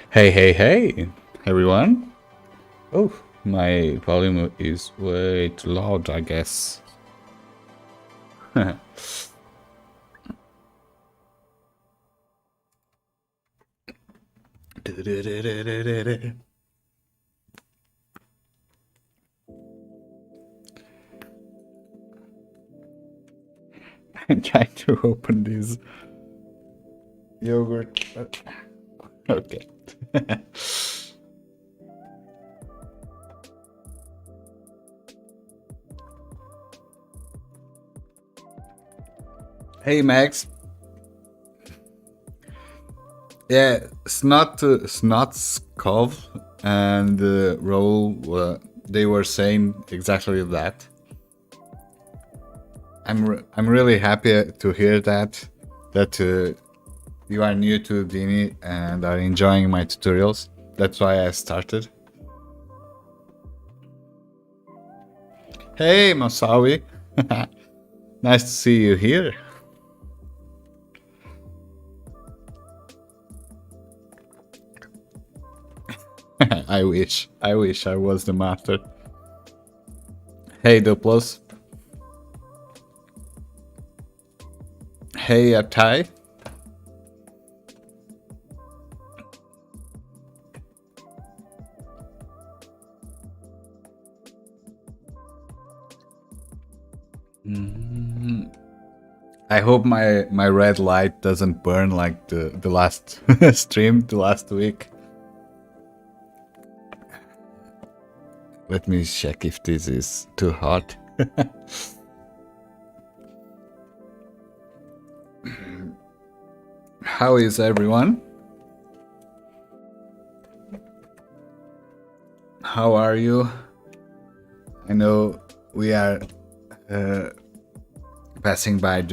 Hey, hey, hey, everyone. Oh, my volume is way too loud, I guess. I'm trying to open this yogurt. Okay. Hey, Max. Yeah, Snotskov and Roll, they were saying exactly that. I'm really happy to hear that you are new to Houdini and are enjoying my tutorials. That's why I started. Hey, Masawi. Nice to see you here. I wish I was the master. Hey, Duplos. Hey, Atai. I hope my red light doesn't burn like the last stream, the last week. Let me check if this is too hot. How is everyone? How are you? I know we are passing by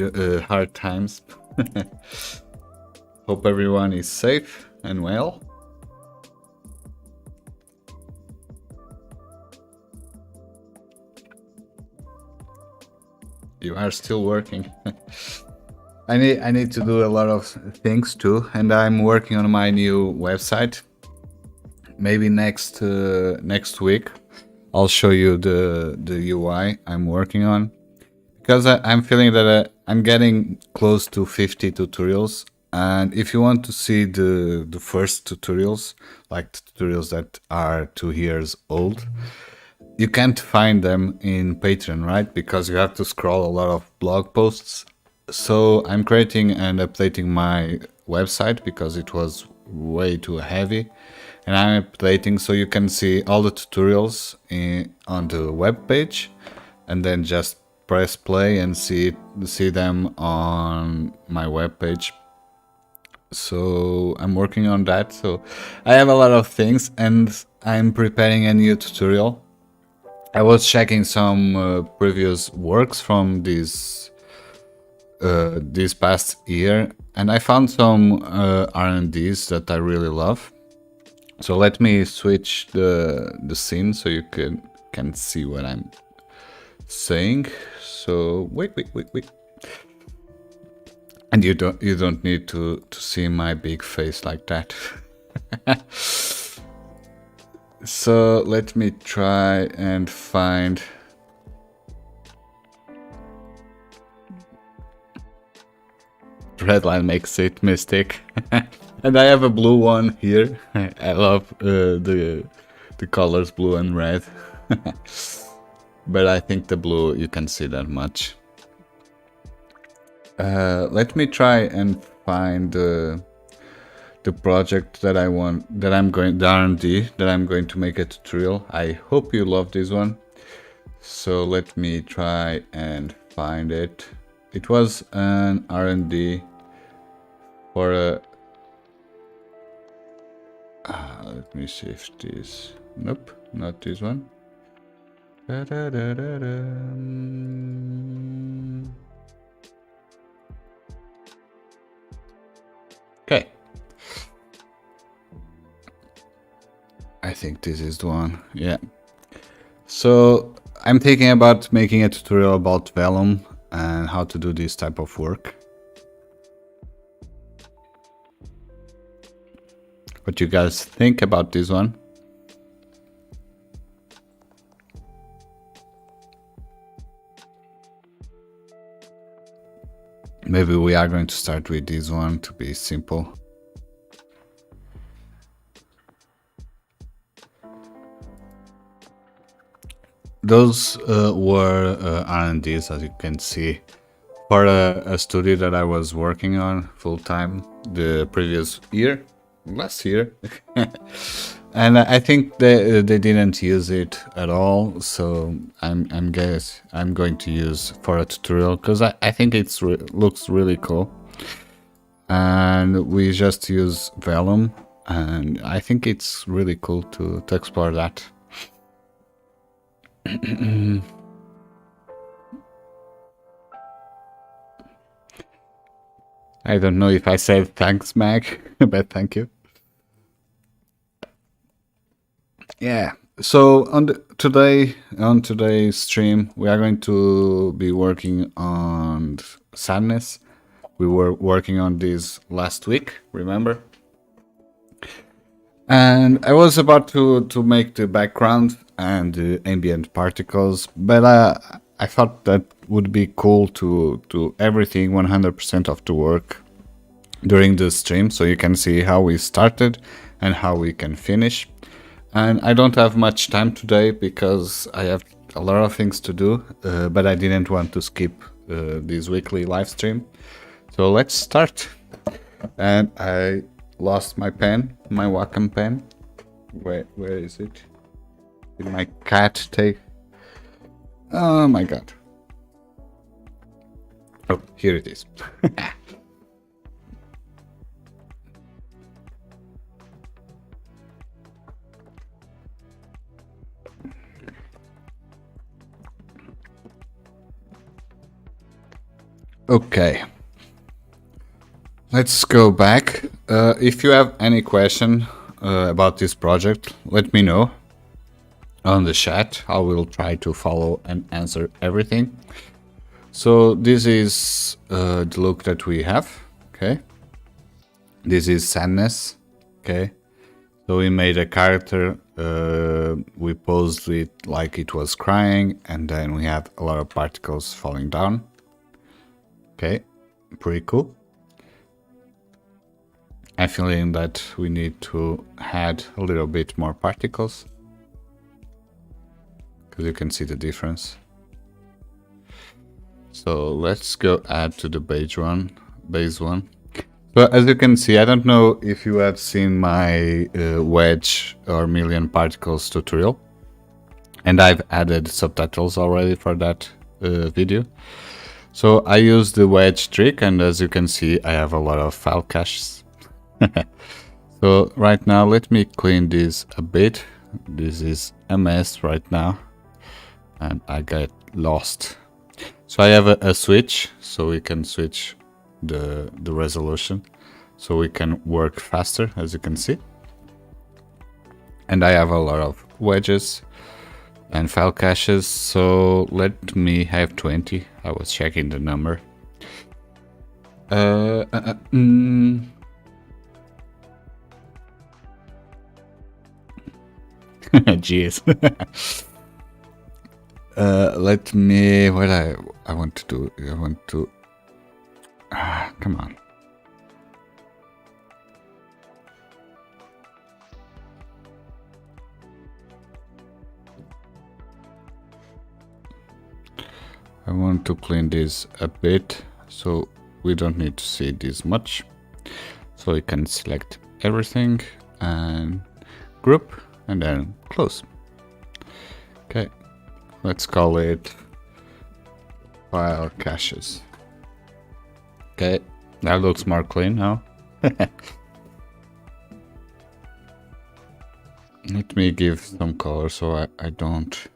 hard times. Hope everyone is safe and well. You are still working. I need to do a lot of things too, and I'm working on my new website. Maybe next week I'll show you the UI I'm working on, because I'm feeling that I'm getting close to 50 tutorials, and if you want to see the first tutorials, like the tutorials that are 2 years old, you can't find them in Patreon, right? Because you have to scroll a lot of blog posts. So I'm creating and updating my website because it was way too heavy, and I'm updating so you can see all the tutorials on the web page, and then just press play and see them on my web page. So I'm working on that. So I have a lot of things, and I'm preparing a new tutorial. I was checking some previous works from this past year, and I found some R&Ds that I really love. So let me switch the scene so you can see what I'm saying. So wait. And you don't need to see my big face like that. So let me try and find. Red line makes it mystic. And I have a blue one here. I love the colors blue and red. But I think the blue you can see that much. Let me try and find the project that I want, the R&D that I'm going to make a tutorial. I hope you love this one. So let me try and find it. It was an R&D for a... let me see if this... Nope, not this one. Okay. I think this is the one, yeah. So I'm thinking about making a tutorial about Vellum and how to do this type of work. what you guys think about this one. Maybe we are going to start with this one to be simple. Those were R&Ds, as you can see, for a studio that I was working on full-time the previous year, last year. And I think they didn't use it at all, so I'm going to use for a tutorial, because I think it's looks really cool. And we just use Vellum, and I think it's really cool to explore that. I don't know if I said thanks, Mag, but thank you. Yeah, so on today's stream, we are going to be working on sadness. We were working on this last week, remember? And I was about to make the background and the ambient particles, but I thought that would be cool to do everything 100% of the work during the stream, so you can see how we started and how we can finish. And I don't have much time today because I have a lot of things to do, but I didn't want to skip this weekly live stream. So let's start. And I lost my pen, my Wacom pen. Where is it? Did my cat take? Oh my god. Oh, here it is. Okay, let's go back. If you have any question about this project, let me know on the chat. I will try to follow and answer everything. So this is the look that we have. Okay, this is sadness. Okay, so we made a character. We posed it like it was crying, and then we have a lot of particles falling down. Okay, pretty cool. I'm feeling that we need to add a little bit more particles, because you can see the difference. So let's go add to the base one. So as you can see, I don't know if you have seen my wedge or million particles tutorial, and I've added subtitles already for that video. So I use the wedge trick, and as you can see, I have a lot of file caches. So right now, let me clean this a bit. This is a mess right now, and I get lost. So I have a switch, so we can switch the resolution, so we can work faster, as you can see. And I have a lot of wedges and file caches, so let me have 20. I was checking the number. Jeez. Let me, what I want to do, I want to, come on. I want to clean this a bit, so we don't need to see this much. So we can select everything and group and then close. Okay, let's call it file caches. Okay, that looks more clean now. Let me give some color so I don't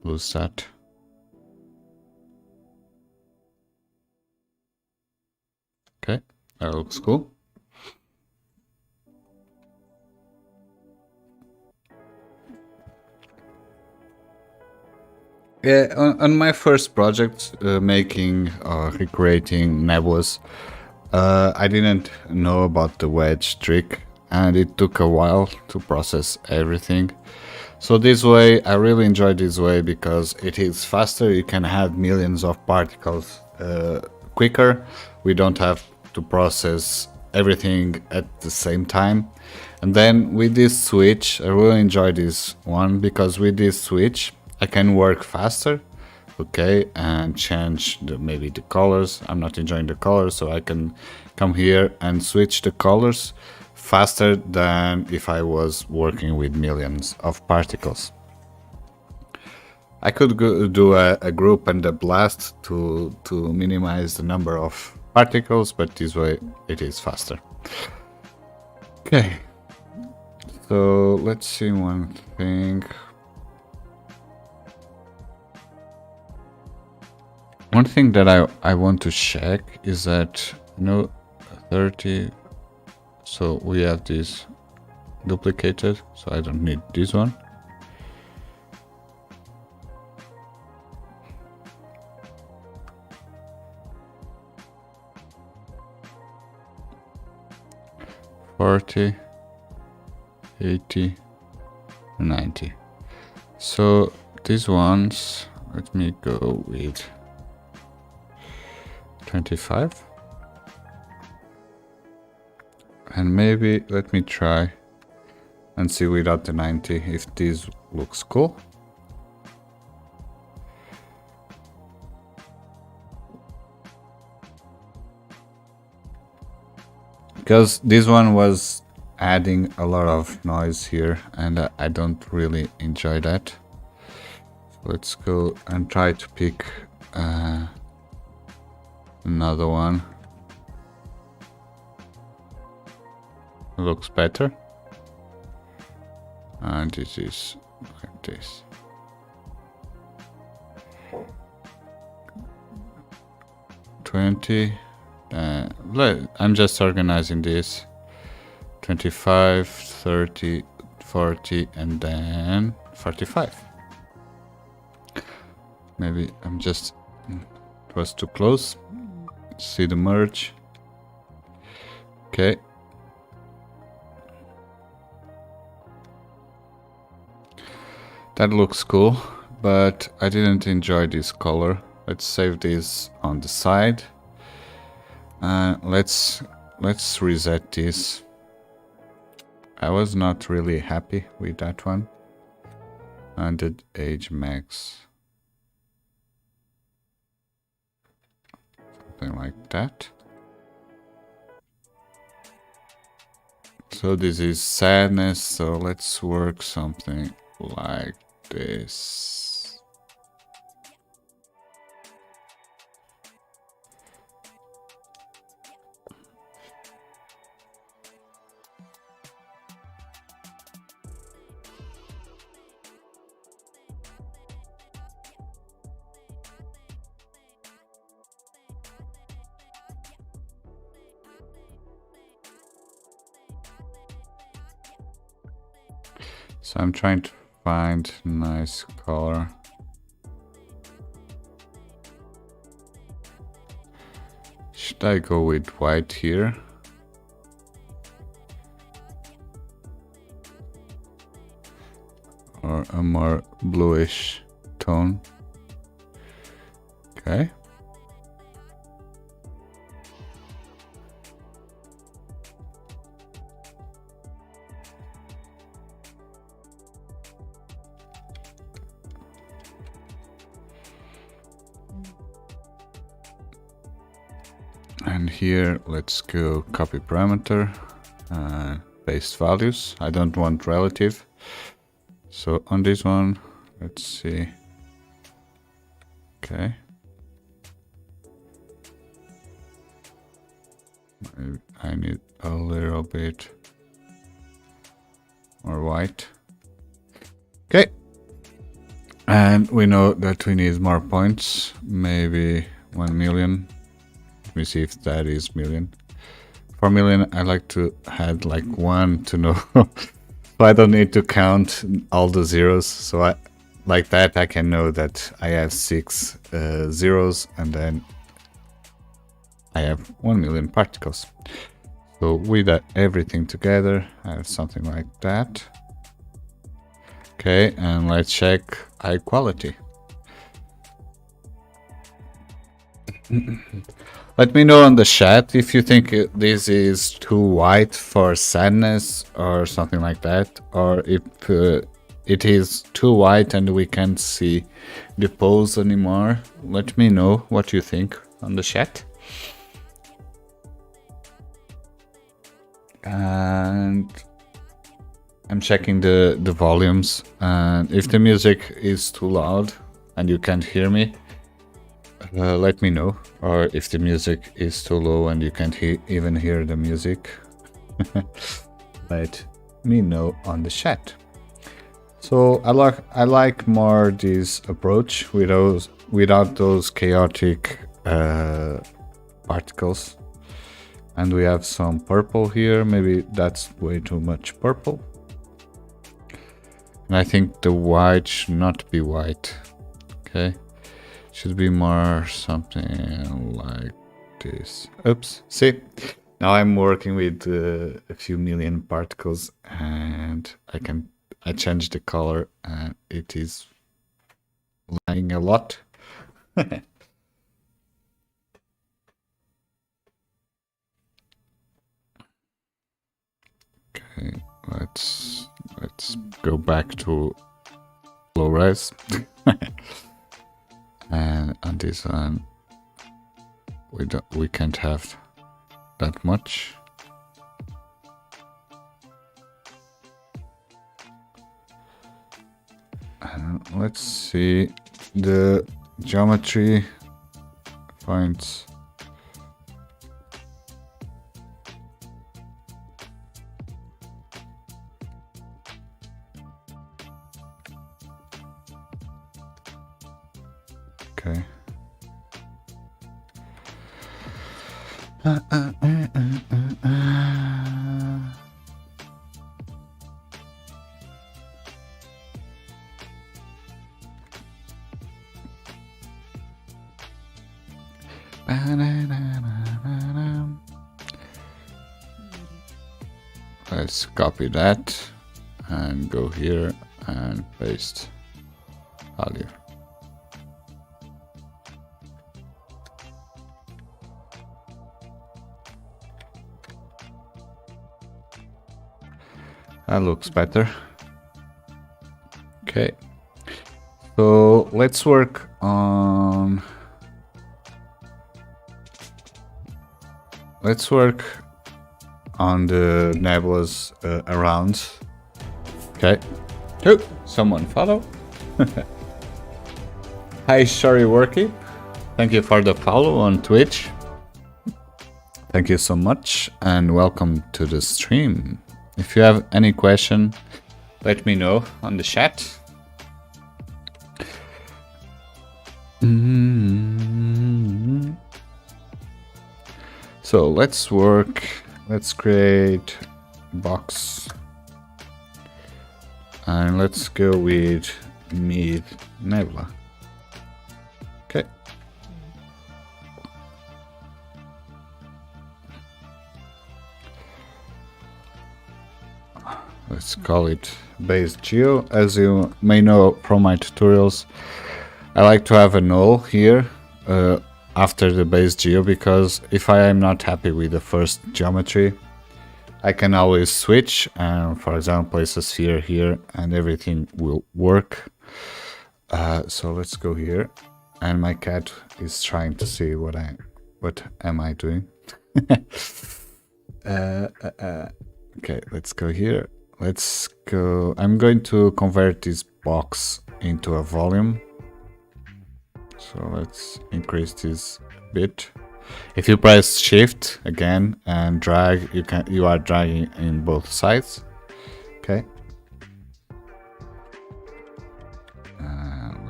lose that. Okay, that looks cool. Yeah, on my first project, making or recreating Nebulas, I didn't know about the wedge trick. and it took a while to process everything. So this way, I really enjoy this way because it is faster. You can have millions of particles quicker. We don't have to process everything at the same time. And then with this switch, I really enjoy this one because with this switch, I can work faster. Okay, and change maybe the colors. I'm not enjoying the colors, so I can come here and switch the colors faster than if I was working with millions of particles. I could do a group and a blast to minimize the number of particles, but this way it is faster. Okay, so let's see one thing. One thing that I want to check is that, 30, so we have this duplicated, so I don't need this one. $40, $80, $90. So these ones, let me go with 25, and maybe let me try and see without the 90 if this looks cool. Because this one was adding a lot of noise here, and I don't really enjoy that. So let's go and try to pick another one. Looks better. And this is like this. $20. I'm just organizing this. 25, 30, 40, and then 45. Maybe I'm just, it was too close. See the merge. Okay. That looks cool, but I didn't enjoy this color. Let's save this on the side. Let's reset this. I was not really happy with that one. And the age max. Something like that. So this is sadness, so let's work something like this. So I'm trying to find a nice color. Should I go with white here? Or a more bluish tone? Okay. And here, let's go copy parameter, paste values. I don't want relative. So on this one, let's see. Okay. I need a little bit more white. Okay. And we know that we need more points, maybe 1 million. Let me see if that is million. For million, I like to add like 1 to know. So I don't need to count all the zeros. So like that, I can know that I have 6 zeros, and then I have 1 million particles. So with everything together, I have something like that. Okay, and let's check high quality. Let me know on the chat if you think this is too white for sadness or something like that, or if it is too white and we can't see the pose anymore. Let me know what you think on the chat. And I'm checking the volumes, and if the music is too loud and you can't hear me, let me know. Or if the music is too low and you can't even hear the music, let me know on the chat. So I like more this approach without those chaotic particles. And we have some purple here. Maybe that's way too much purple. And I think the white should not be white. Okay. Should be more something like this. Oops. See? Now I'm working with a few million particles, and I change the color, and it is lying a lot. Okay, let's go back to low res. And on this one, we can't have that much. Let's see the geometry points. Okay. Let's copy that and go here and paste value. That looks better. Okay, so let's work on the nebulas around. Okay. Oh, someone follow. Hi, Shari Worky. Thank you for the follow on Twitch. Thank you so much, and welcome to the stream. If you have any question, let me know on the chat. So let's create box, and let's go with mid nebula. Okay. Let's call it base geo. As you may know from my tutorials, I like to have a null here after the base geo, because if I am not happy with the first geometry, I can always switch and, for example, place a sphere here and everything will work. So let's go here, and my cat is trying to see what am I doing. Okay, let's go here. Let's go. I'm going to convert this box into a volume. So let's increase this a bit. If you press shift again and drag, you are dragging in both sides. Okay.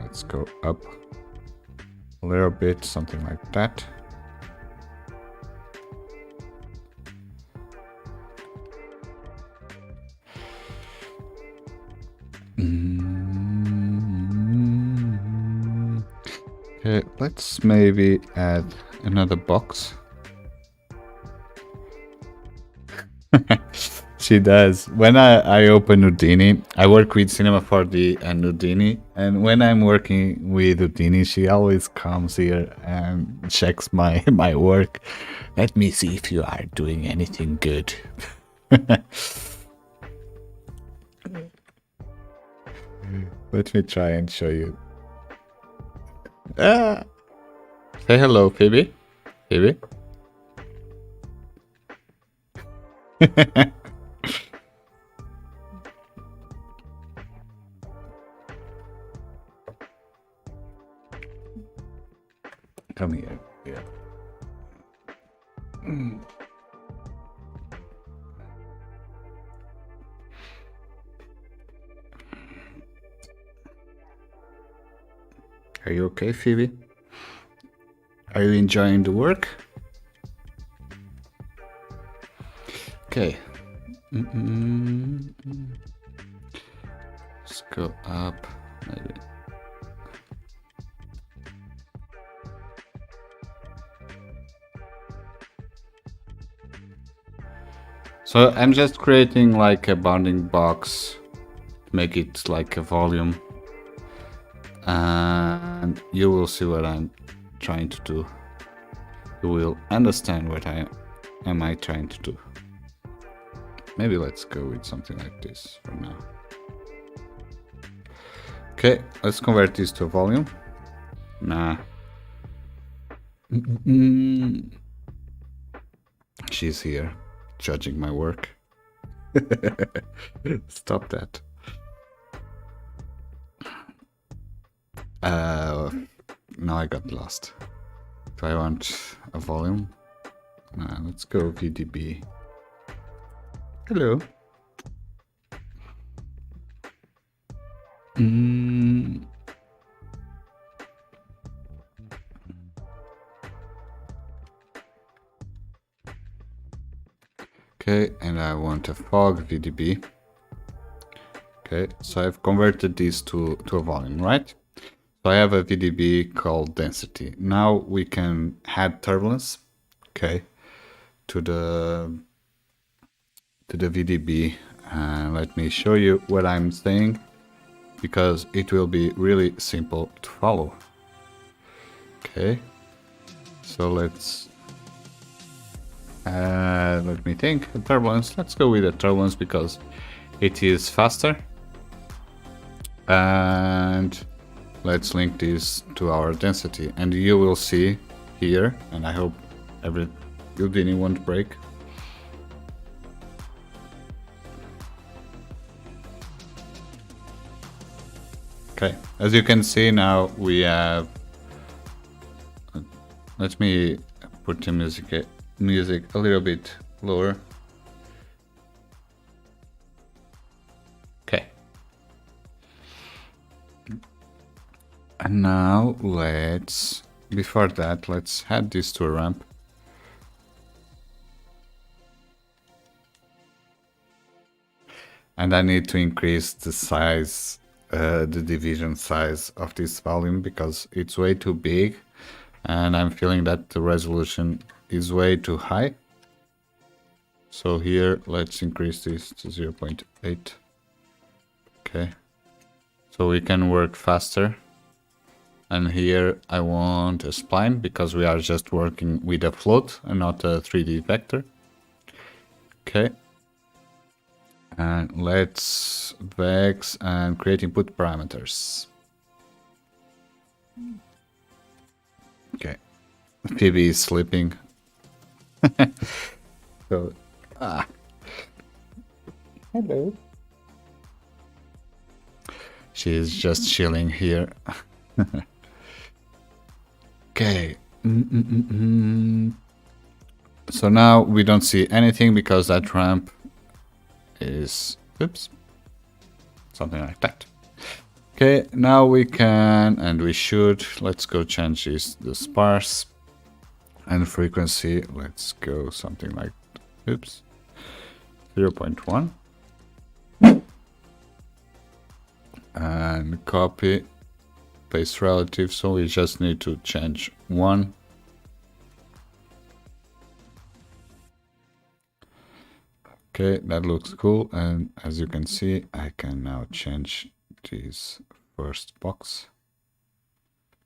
Let's go up a little bit, something like that. Okay, let's maybe add another box. She does. When I open Houdini, I work with Cinema 4D and Houdini, and when I'm working with Houdini, she always comes here and checks my my work. Let me see if you are doing anything good. Let me try and show you. Ah. Say hello, Phoebe. Phoebe. Come here. Yeah. Are you okay, Phoebe? Are you enjoying the work? Okay. Let's go up, maybe. So I'm just creating like a bounding box, make it like a volume, and you will see what I'm trying to do. You will understand what I trying to do. Maybe let's go with something like this for now. Okay, let's convert this to a volume. Nah. She's here, judging my work. Stop that. Now I got lost. Do I want a volume? Nah, let's go VDB. Hello. Okay, and I want a fog VDB. Okay, so I've converted this to a volume, right? So I have a VDB called density. Now we can add turbulence, okay, to the VDB. Let me show you what I'm saying, because it will be really simple to follow. Okay, so let's let me think. A turbulence. Let's go with a turbulence because it is faster. And let's link this to our density, and you will see here, and I hope every Houdini won't break. Okay, as you can see now we have. Let me put the music a little bit lower. Okay. And now before that, let's add this to a ramp. And I need to increase the size, the division size of this volume because it's way too big. And I'm feeling that the resolution is way too high. So here, let's increase this to 0.8. Okay. So we can work faster. And here I want a spline because we are just working with a float and not a 3D vector. Okay. And let's vex and create input parameters. Okay. Phoebe is sleeping. So, hello. She is just chilling here. Okay. So now we don't see anything because that ramp is, oops, something like that. Okay, now we can, and we should, let's go change the sparse and frequency. Let's go something like, oops, 0.1. And copy, paste relative, so we just need to change 1. Okay, that looks cool. And as you can see, I can now change this first box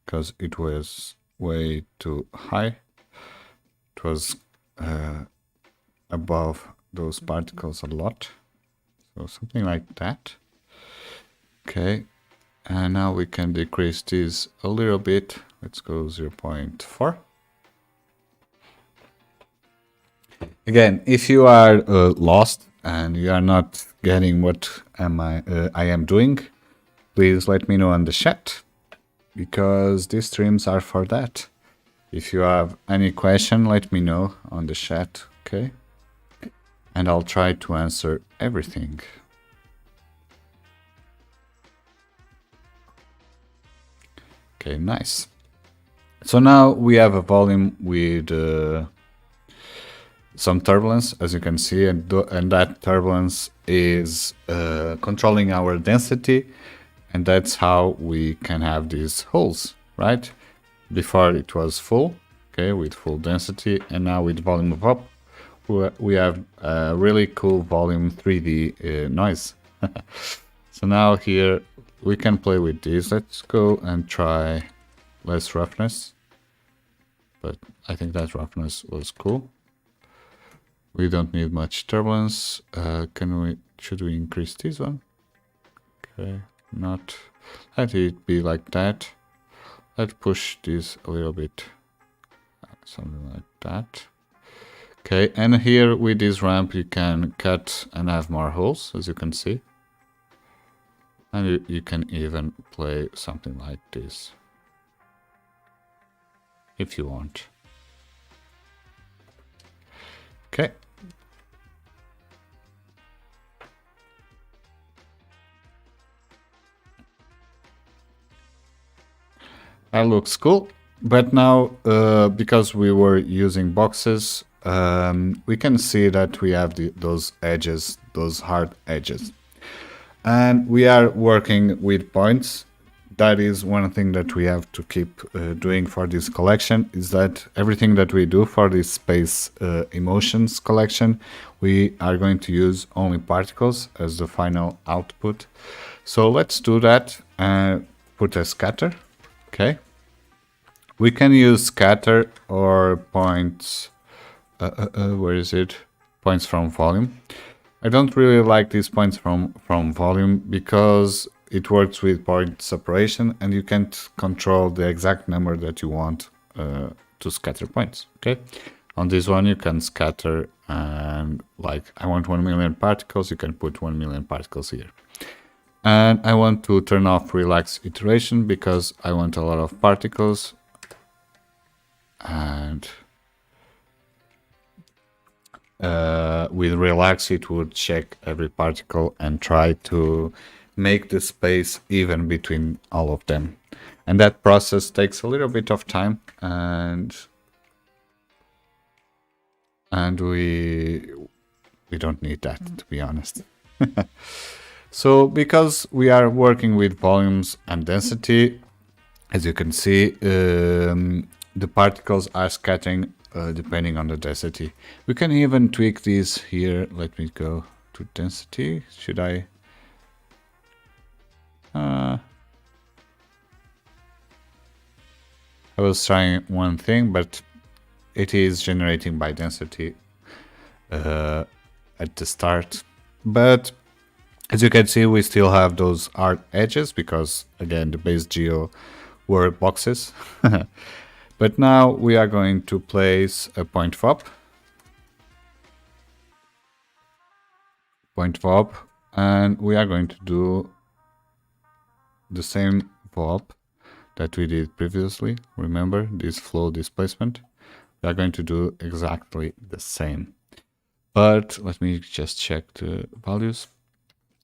because it was way too high. It was above those particles a lot. So something like that. Okay, and now we can decrease this a little bit. Let's go 0.4. Again, if you are lost and you are not getting what I am doing, please let me know on the chat, because these streams are for that. If you have any question, let me know on the chat, okay? And I'll try to answer everything. Okay, nice. So now we have a volume with some turbulence, as you can see, and that turbulence is controlling our density, and that's how we can have these holes, right? Before it was full, okay, with full density, and now with volume of up, we have a really cool volume 3D noise. So now here we can play with this. Let's go and try less roughness, but I think that roughness was cool. We don't need much turbulence. Should we increase this one? Okay, not. Let it be like that. Let's push this a little bit. Something like that. Okay, and here with this ramp you can cut and have more holes, as you can see. And you can even play something like this, if you want. Okay. That looks cool. But now, because we were using boxes, we can see that we have those edges, those hard edges. And we are working with points. That is one thing that we have to keep doing for this collection, is that everything that we do for this space emotions collection, we are going to use only particles as the final output. So let's do that and put a scatter. Okay. We can use scatter or points. Where is it? Points from volume. I don't really like these points from volume because it works with point separation and you can't control the exact number that you want to scatter points. Okay. On this one, you can scatter and like I want 1 million particles, you can put 1 million particles here. And I want to turn off relax iteration because I want a lot of particles. And with relax, it would check every particle and try to make the space even between all of them. And that process takes a little bit of time, and we don't need that, to be honest. So because we are working with volumes and density, as you can see, the particles are scattering depending on the density. We can even tweak these here. Let me go to density. Should I? I was trying one thing, but it is generating by density at the start. But as you can see, we still have those hard edges because, again, the base geo were boxes. But now we are going to place a point fob. Point fob, and we are going to do the same fob that we did previously. Remember this flow displacement? We are going to do exactly the same. But let me just check the values.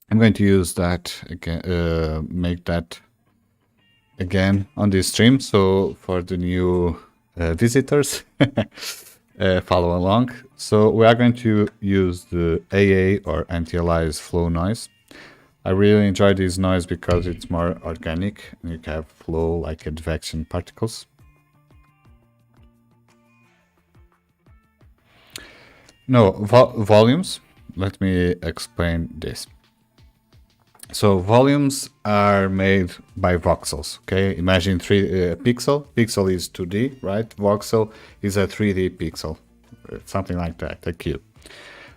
I'm going to use that again, make that again on this stream. So for the new visitors, follow along. So we are going to use the AA or anti-alias flow noise. I really enjoy this noise because it's more organic and you can have flow like advection particles. No, volumes. let me explain this. So volumes are made by voxels. Okay, imagine pixel. Pixel is 2D, right? Voxel is a 3D pixel, something like that, a cube.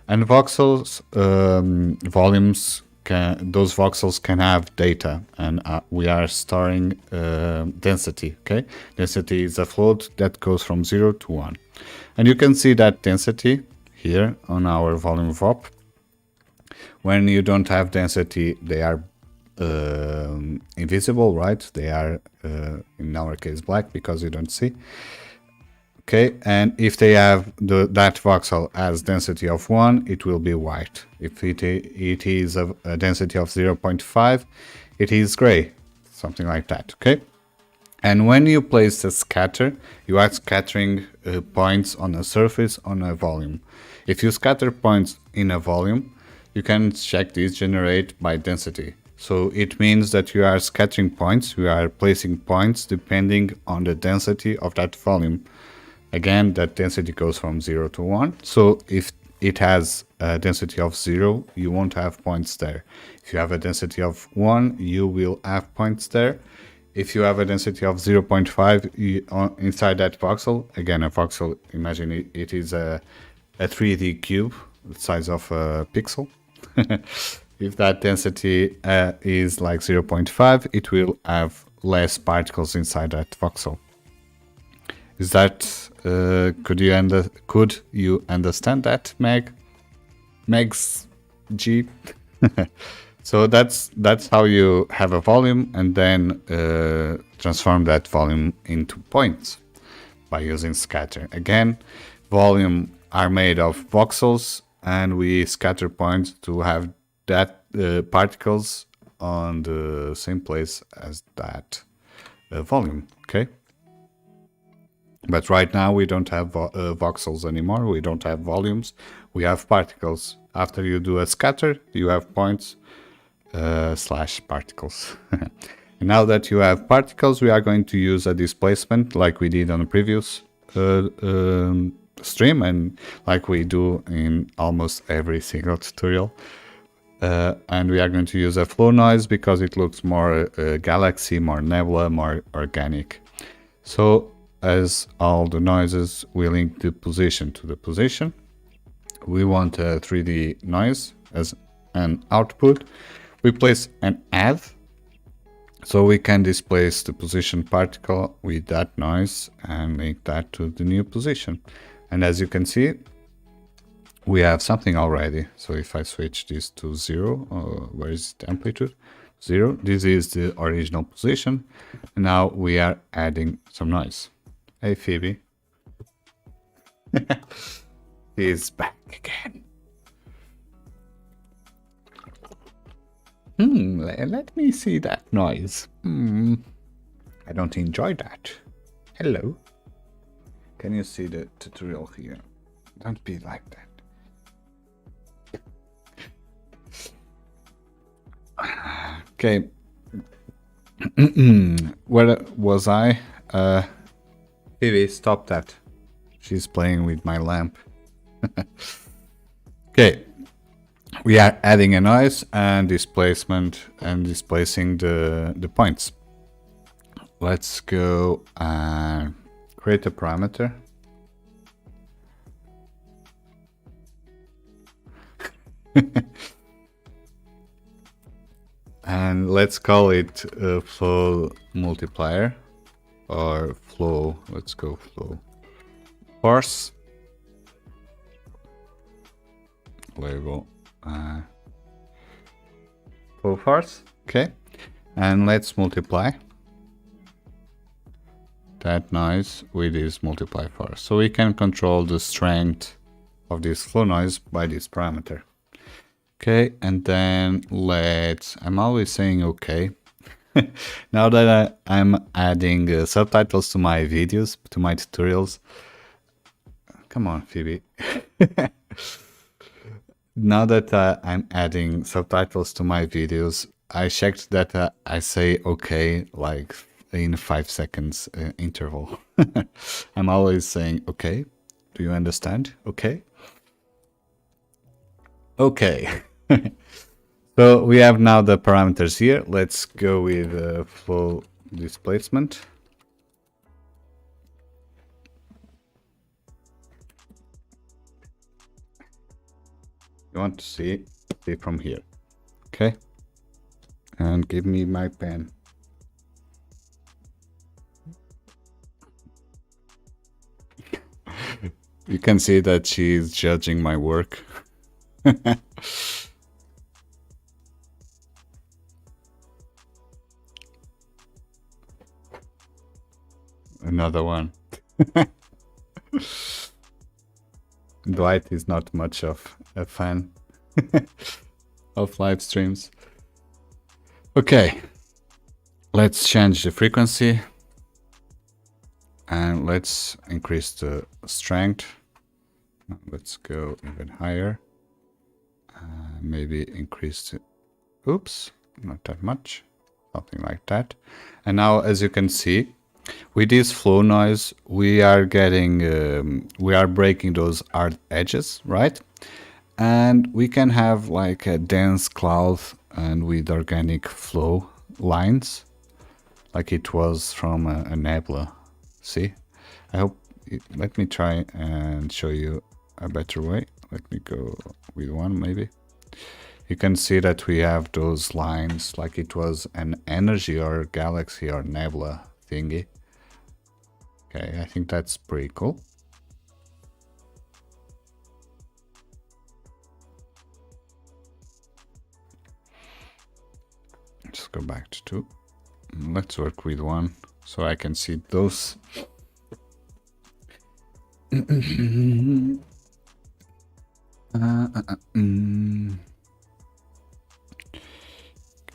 And voxels, volumes, those voxels can have data, and we are storing density. Okay, density is a float that goes from 0 to 1, and you can see that density here on our volume VOP. When you don't have density, they are invisible, right? They are, in our case, black because you don't see. Okay, and if they have that voxel as density of 1, it will be white. If it is a density of 0.5, it is gray, something like that, okay? And when you place a scatter, you are scattering points on a surface on a volume. If you scatter points in a volume, you can check this generate by density. So it means that you are scattering points, you are placing points depending on the density of that volume. Again, that density goes from 0 to 1. So if it has a density of 0, you won't have points there. If you have a density of 1, you will have points there. If you have a density of 0.5 inside that voxel, again, a voxel, imagine it is a 3D cube, the size of a pixel. If that density is like 0.5, it will have less particles inside that voxel. Is that could you understand that, Megs G? So that's how you have a volume and then transform that volume into points by using scatter. Again, volume are made of voxels, and we scatter points to have that particles on the same place as that volume. Okay. But right now we don't have voxels anymore, we don't have volumes, we have particles. After you do a scatter, you have points / particles. And now that you have particles, we are going to use a displacement like we did on the previous stream, and like we do in almost every single tutorial. And we are going to use a flow noise because it looks more galaxy, more nebula, more organic. So as all the noises, we link the position to the position. We want a 3D noise as an output. We place an add, so we can displace the position particle with that noise and link that to the new position. And as you can see, we have something already. So if I switch this to 0, where is the amplitude? 0, this is the original position. And now we are adding some noise. Hey Phoebe. He's back again. Let me see that noise. I don't enjoy that. Hello. Can you see the tutorial here? Don't be like that. Okay. Where was I? Phoebe, stop that. She's playing with my lamp. Okay. We are adding a noise and displacement and displacing the points. Let's go and create a parameter. And let's call it flow multiplier or flow. Let's go flow force. Label flow force. Okay, and let's multiply that noise with this multiply force, so we can control the strength of this flow noise by this parameter. Okay, and then I'm always saying okay. Now that I'm adding subtitles to my videos, to my tutorials. Come on, Phoebe. Now that I'm adding subtitles to my videos, I checked that I say okay like in 5 seconds interval. I'm always saying okay. Do you understand? Okay. Okay. So we have now the parameters here. Let's go with flow displacement. You want to see from here. Okay. And give me my pen. You can see that she's judging my work. Another one. Dwight is not much of a fan of live streams. Okay, let's change the frequency and let's increase the strength. Let's go even higher. Maybe increase the, oops, not that much, something like that. And now, as you can see, with this flow noise, we are getting, we are breaking those hard edges, right? And we can have like a dense cloud and with organic flow lines, like it was from a nebula. See? I hope, let me try and show you a better way. Let me go with one maybe. You can see that we have those lines like it was an energy or galaxy or nebula thingy. Okay, I think that's pretty cool. Let's go back to 2. Let's work with 1 so I can see those.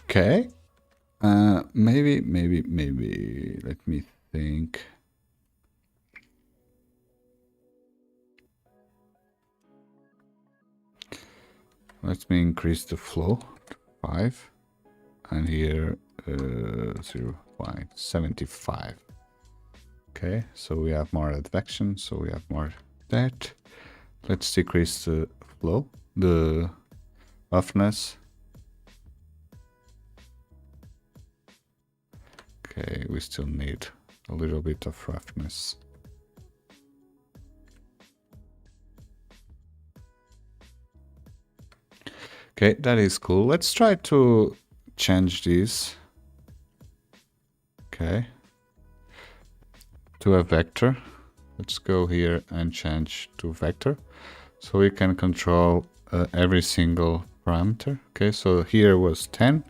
Okay. Maybe. Let me think. Let me increase the flow to 5. And here 0.75. Okay, so we have more advection, so we have more that. Let's decrease the flow, the roughness. Okay, we still need a little bit of roughness. Okay, that is cool. Let's try to change this. Okay. To a vector. Let's go here and change to vector. So we can control every single parameter. Okay, so here was 10.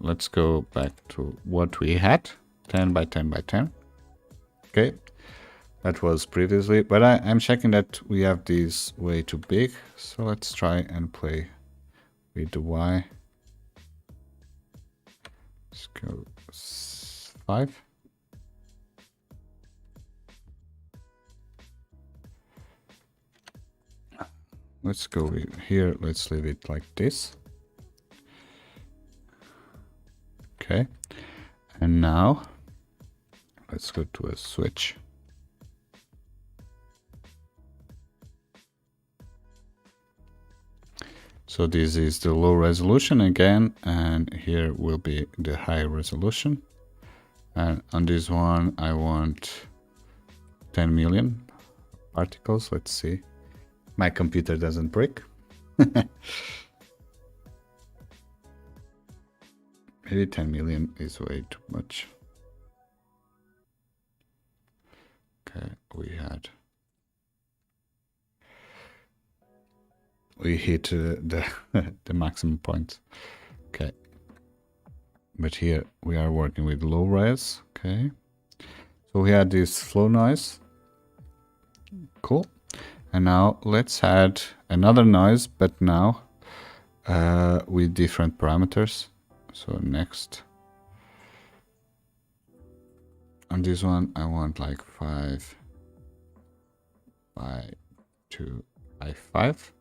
Let's go back to what we had. 10 by 10 by 10. Okay. That was previously, but I'm checking that we have these way too big. So let's try and play with the Y. Let's go 5. Let's go here. Let's leave it like this. Okay. And now let's go to a switch. So this is the low resolution again, and here will be the high resolution. And on this one, I want 10 million particles. Let's see. My computer doesn't break. Maybe 10 million is way too much. Okay, we hit the the maximum point. Okay, but here we are working with low res. Okay, so we had this flow noise. Cool. And now let's add another noise, but now with different parameters. So next, on this one, I want like 5 by 2 by 5.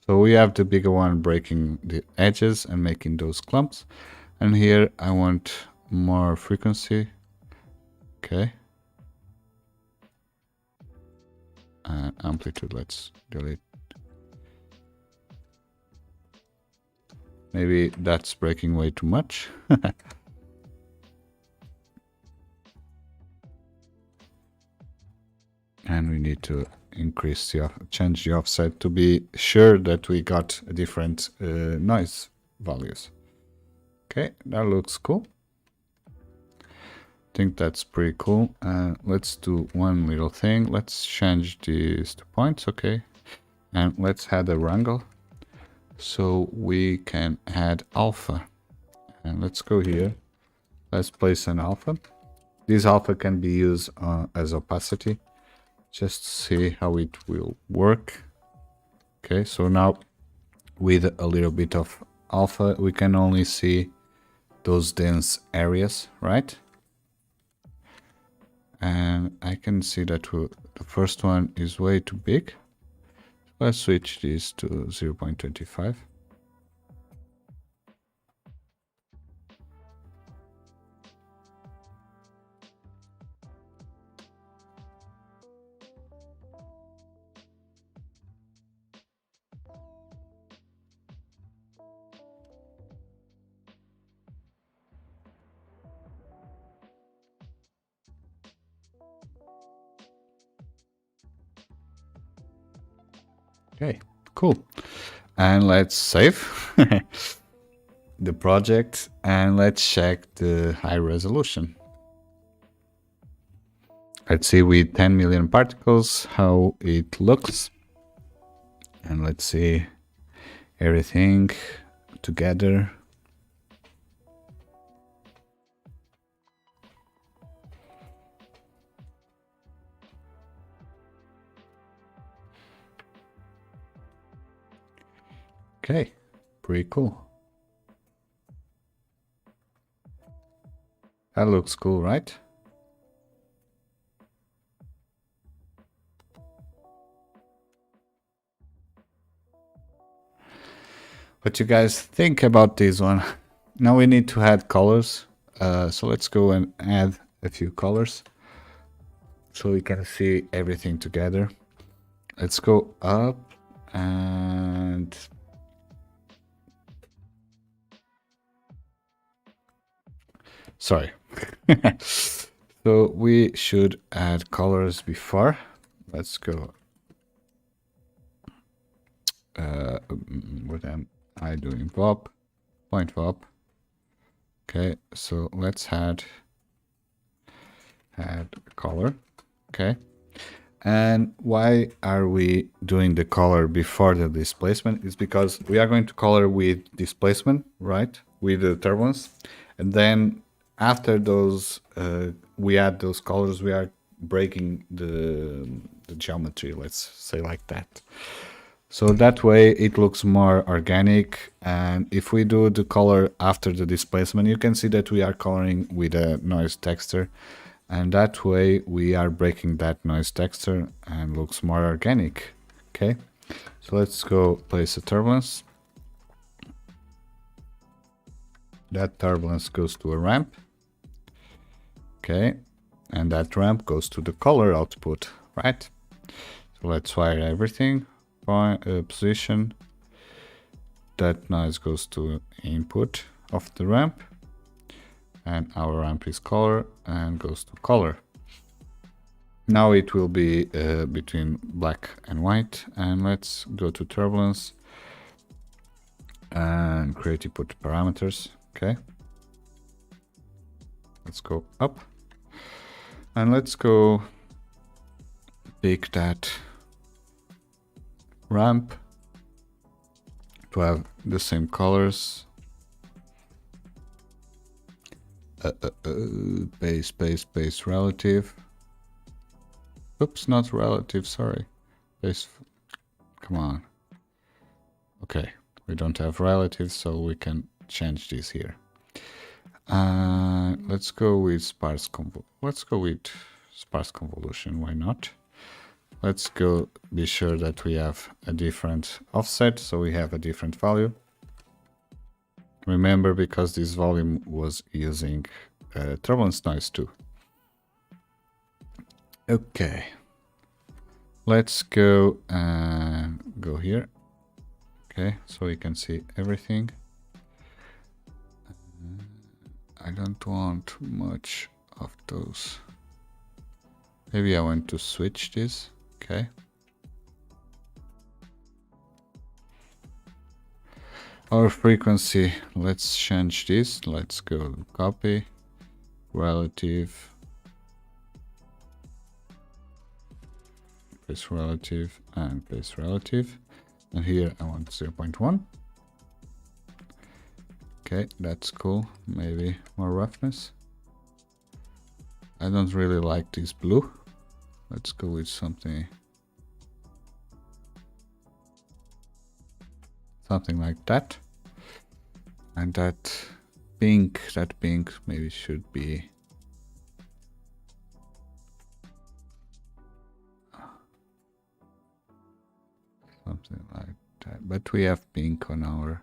So we have the bigger one breaking the edges and making those clumps. And here I want more frequency. Okay. And amplitude, let's delete. Maybe that's breaking way too much. And we need to increase change the offset to be sure that we got different noise values. Okay, that looks cool. I think that's pretty cool. Let's do one little thing. Let's change these to points. Okay, and let's add a wrangle so we can add alpha. And let's go here. Let's place an alpha. This alpha can be used as opacity. Just see how it will work. Okay, so now with a little bit of alpha, we can only see those dense areas, right? And I can see that the first one is way too big. Let's switch this to 0.25. Okay, cool. And let's save the project and let's check the high resolution. Let's see with 10 million particles how it looks. And let's see everything together. Okay, pretty cool. That looks cool, right? What you guys think about this one? Now we need to add colors. So let's go and add a few colors so we can see everything together. Let's go up and sorry. So we should add colors before. Let's go. What am I doing? Pop, point pop. Okay, so let's add color. Okay. And why are we doing the color before the displacement? It's because we are going to color with displacement, right? With the turbulence. And then after those, we add those colors, we are breaking the geometry, let's say like that. So that way it looks more organic. And if we do the color after the displacement, you can see that we are coloring with a noise texture. And that way we are breaking that noise texture and looks more organic. Okay, so let's go place a turbulence. That turbulence goes to a ramp. Okay, and that ramp goes to the color output, right? So let's wire everything. Position. That noise goes to input of the ramp. And our ramp is color and goes to color. Now it will be between black and white. And let's go to turbulence and create input parameters. Okay. Let's go up. And let's go pick that ramp to have the same colors. Base relative. Oops, not relative, sorry. Base, come on. Okay, we don't have relatives, so we can change this here. Let's go with sparse convolution, why not? Let's go be sure that we have a different offset, so we have a different value. Remember, because this volume was using turbulence noise too. Okay, let's go here. Okay, so we can see everything. I don't want much of those. Maybe I want to switch this. Okay. Our frequency, let's change this. Let's go copy, relative, paste relative, and paste relative. And here I want 0.1. Okay, that's cool. Maybe more roughness. I don't really like this blue. Let's go with something like that. And that pink maybe should be something like that. But we have pink on our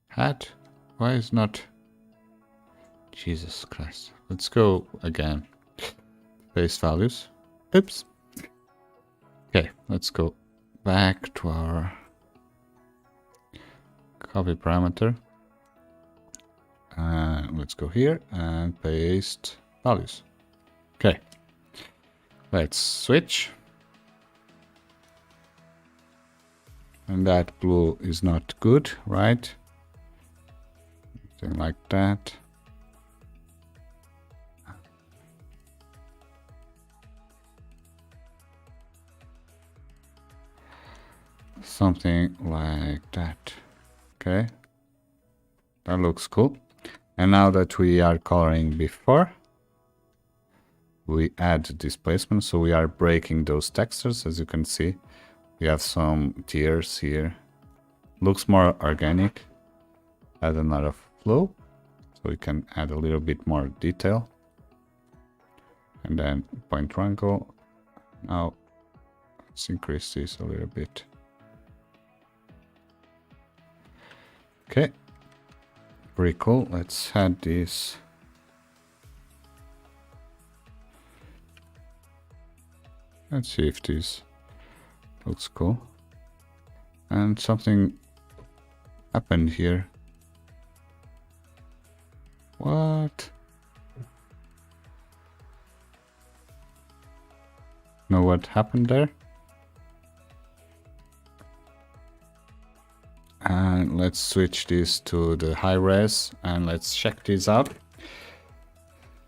hat. Why is not? Jesus Christ. Let's go again. Paste values. Oops. Okay, let's go back to our copy parameter. Let's go here and paste values. Okay. Let's switch. And that blue is not good, right? Something like that. Something like that. Okay. That looks cool. And now that we are coloring before, we add displacement. So we are breaking those textures. As you can see, we have some tiers here. Looks more organic. Add another flow. So we can add a little bit more detail. And then point triangle. Now let's increase this a little bit. Okay. Pretty cool. Let's add this. Let's see if this looks cool. And something happened here. What? Know what happened there? And let's switch this to the high res and let's check this out.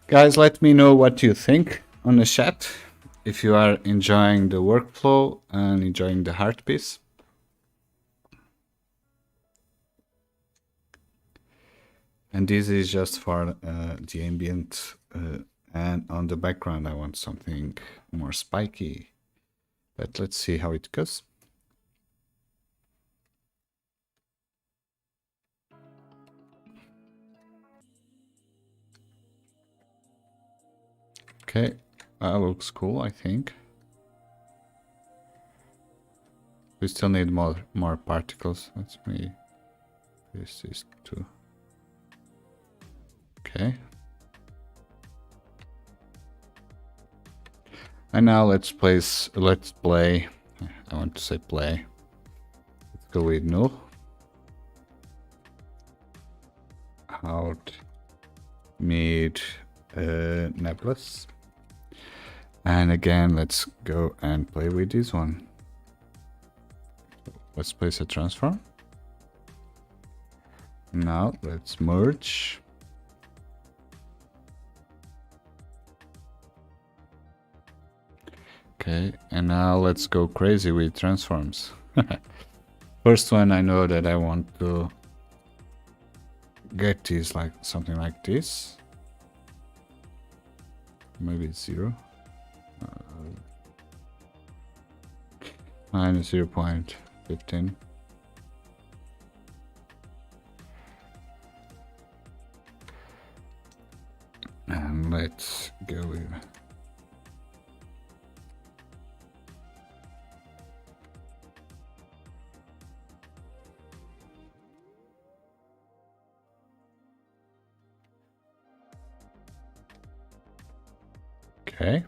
Guys, let me know what you think on the chat. If you are enjoying the workflow and enjoying the heart piece. And this is just for the ambient, and on the background I want something more spiky. But let's see how it goes. Okay, that looks cool, I think. We still need more particles. Let me use this too. Okay. And now let's play. I want to say play. Let's go with null. Out mid nebulous. And again, let's go and play with this one. Let's place a transform. Now let's merge. Okay, and now let's go crazy with transforms. First one, I know that I want to get this like something like this. Maybe it's 0. Minus 0.15. And let's go with Okay.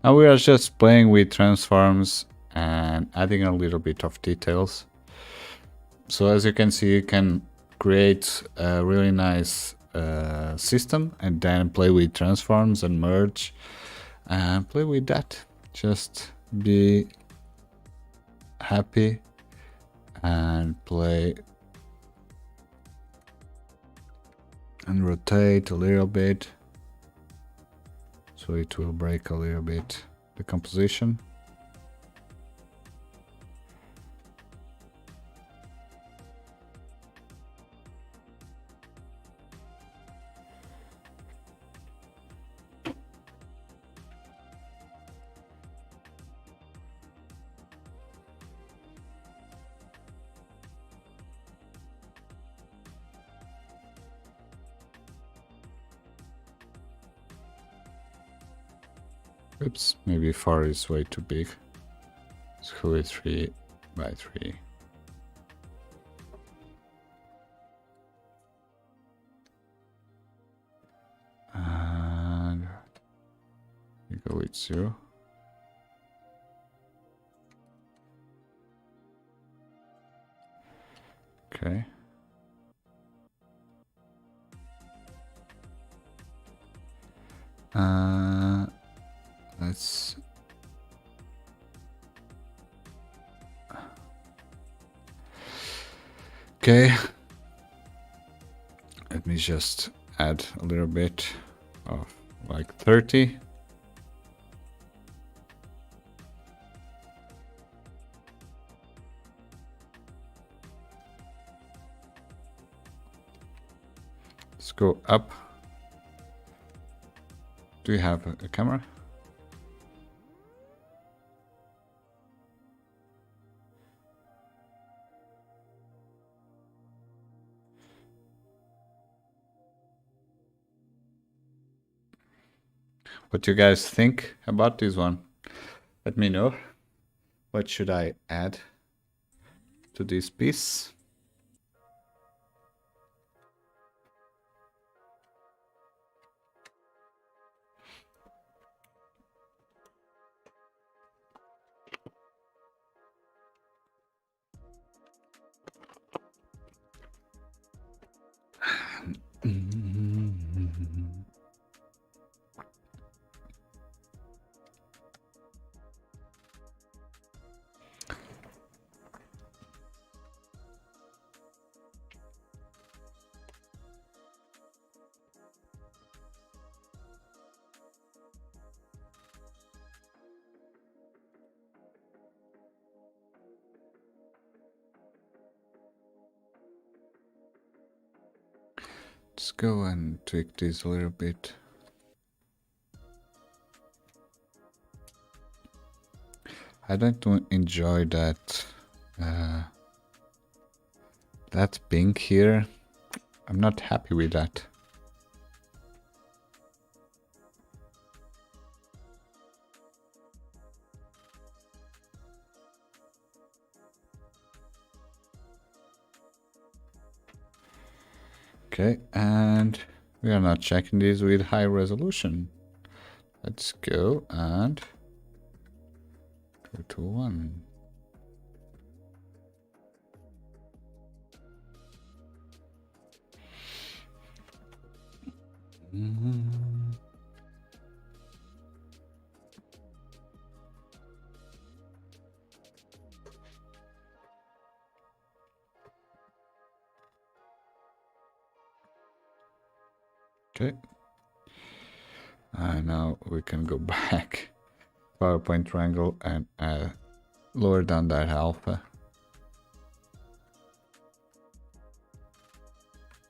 Now we are just playing with transforms and adding a little bit of details. So as you can see, you can create a really nice system and then play with transforms and merge and play with that. Just be happy and play and rotate a little bit so it will break a little bit the composition. Oops, maybe 4 is way too big. Let's go with 3 by 3. And we go with 0. Okay. Let's okay. Let me just add a little bit of like 30. Let's go up. Do you have a camera? What do you guys think about this one? Let me know. What should I add to this piece? Let's go and tweak this a little bit. I don't enjoy that that pink here. I'm not happy with that. Okay, and we are not checking this with high resolution. Let's go and go to 1. Okay. And now we can go back. PowerPoint triangle and lower down that alpha.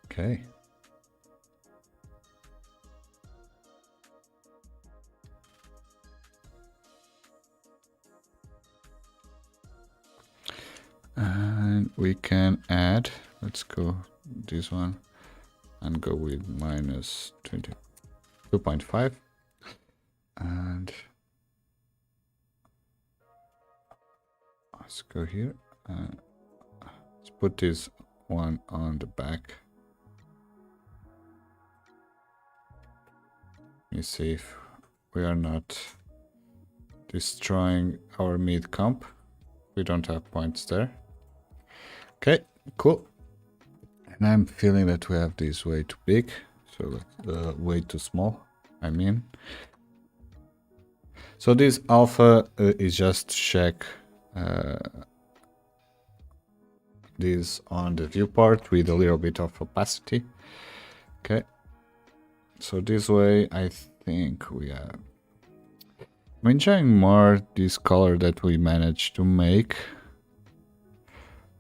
Okay. And we can add, let's go this one and go with minus 22.5. And let's go here. Let's put this one on the back. Let me see if we are not destroying our mid comp. We don't have points there. Okay, cool. And I'm feeling that we have this way too big, so way too small, I mean. So this alpha is just check this on the viewport with a little bit of opacity. Okay, so this way I think we are... I'm enjoying more this color that we managed to make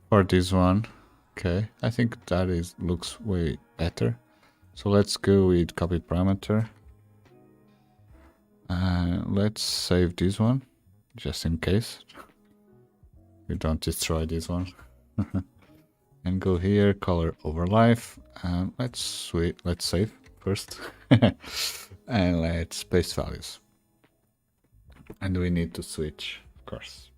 for this one. Okay, I think that looks way better. So let's go with copy parameter. Let's save this one, just in case we don't destroy this one. And go here, color over life, and let's save first. And let's paste values. And we need to switch, of course.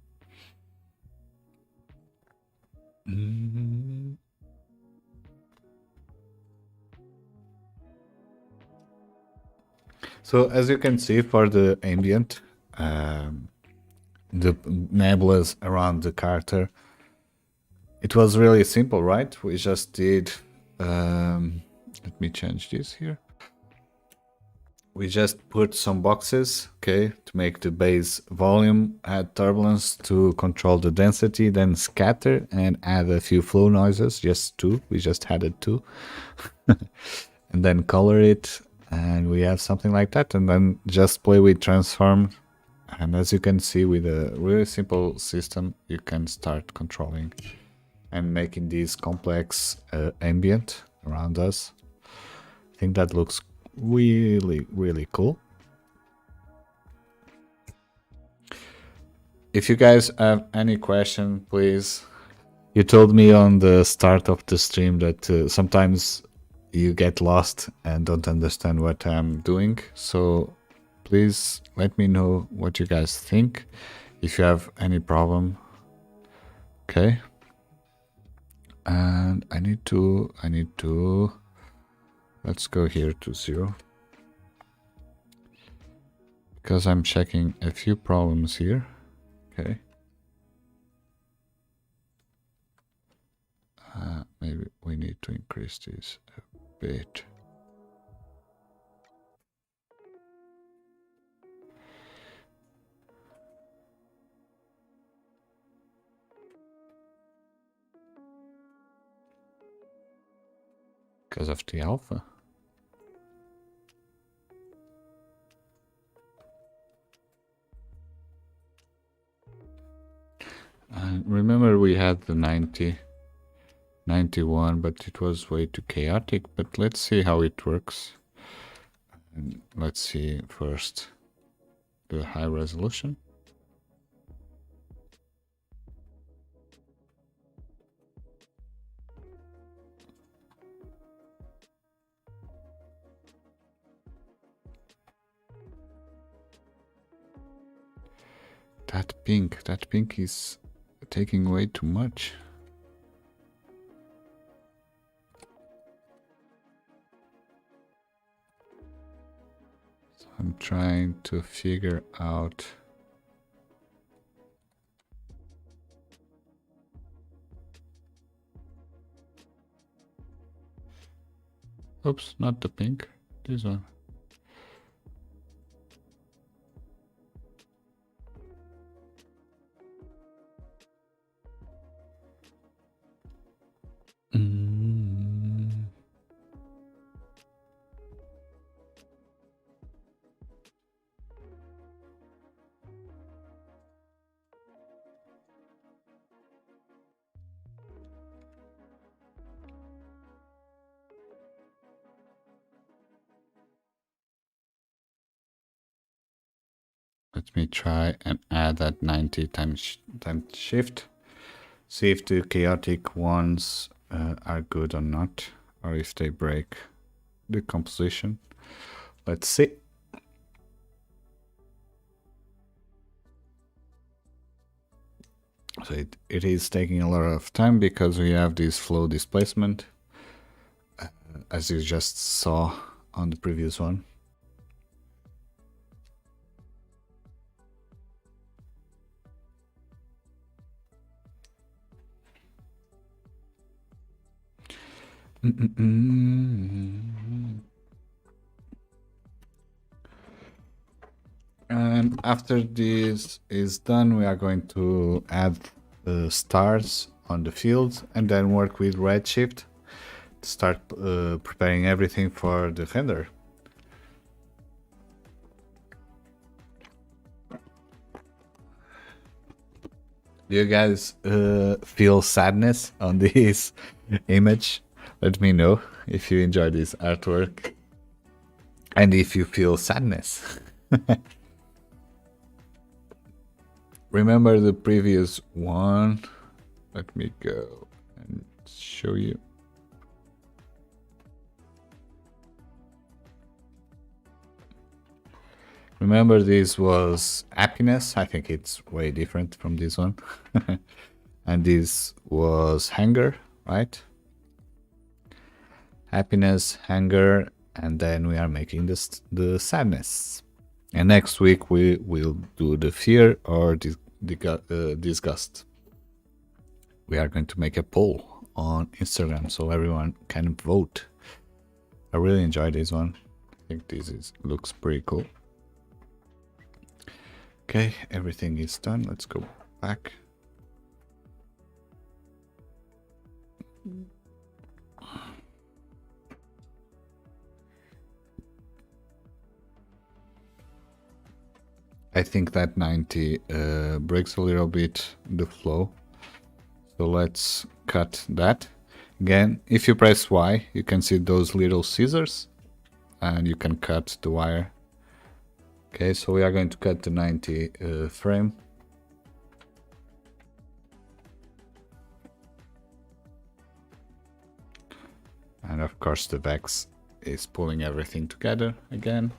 So as you can see, for the ambient, the nebulas around the character, it was really simple, right? We just did, let me change this here. We just put some boxes, okay, to make the base volume, add turbulence to control the density, then scatter and add a few flow noises, just 2. We just added 2. And then color it, and we have something like that. And then just play with transform. And as you can see, with a really simple system, you can start controlling and making this complex ambient around us. I think that looks really cool. If you guys have any question, please. You told me on the start of the stream that sometimes you get lost and don't understand what I'm doing, so please let me know what you guys think, if you have any problem. Okay, and I need to let's go here to 0, because I'm checking a few problems here. Okay, maybe we need to increase this a bit. Because of the alpha. Remember we had the 90, 91, but it was way too chaotic. But let's see how it works. And let's see first the high resolution. That pink is taking way too much. So I'm trying to figure out. Oops, not the pink, this one. Let me try and add that 90 times shift. See if the chaotic ones are good or not, or if they break the composition. Let's see. So it is taking a lot of time because we have this flow displacement, as you just saw on the previous one. And after this is done, we are going to add stars on the field and then work with Redshift to start preparing everything for the render. Do you guys feel sadness on this image? Let me know if you enjoy this artwork and if you feel sadness. Remember the previous one? Let me go and show you. Remember this was happiness. I think it's way different from this one. And this was hunger, right? Happiness, hunger, and then we are making this the sadness. And next week we will do the fear or disgust. We are going to make a poll on Instagram so everyone can vote. I really enjoyed this one. I think this looks pretty cool. Okay, everything is done. Let's go back. I think that 90 breaks a little bit the flow. So let's cut that. Again, if you press Y, you can see those little scissors and you can cut the wire. Okay, so we are going to cut the 90 frame. And of course the Vex is pulling everything together again.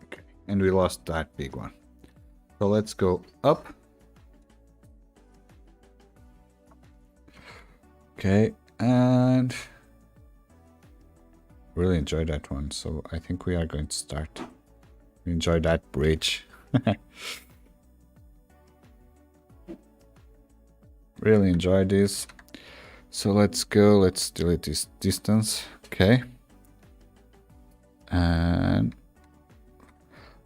Okay, and we lost that big one. So let's go up. Okay, and really enjoyed that one, so I think we are going to start. Enjoy that bridge. Really enjoy this. So let's go, let's delete this distance. Okay. And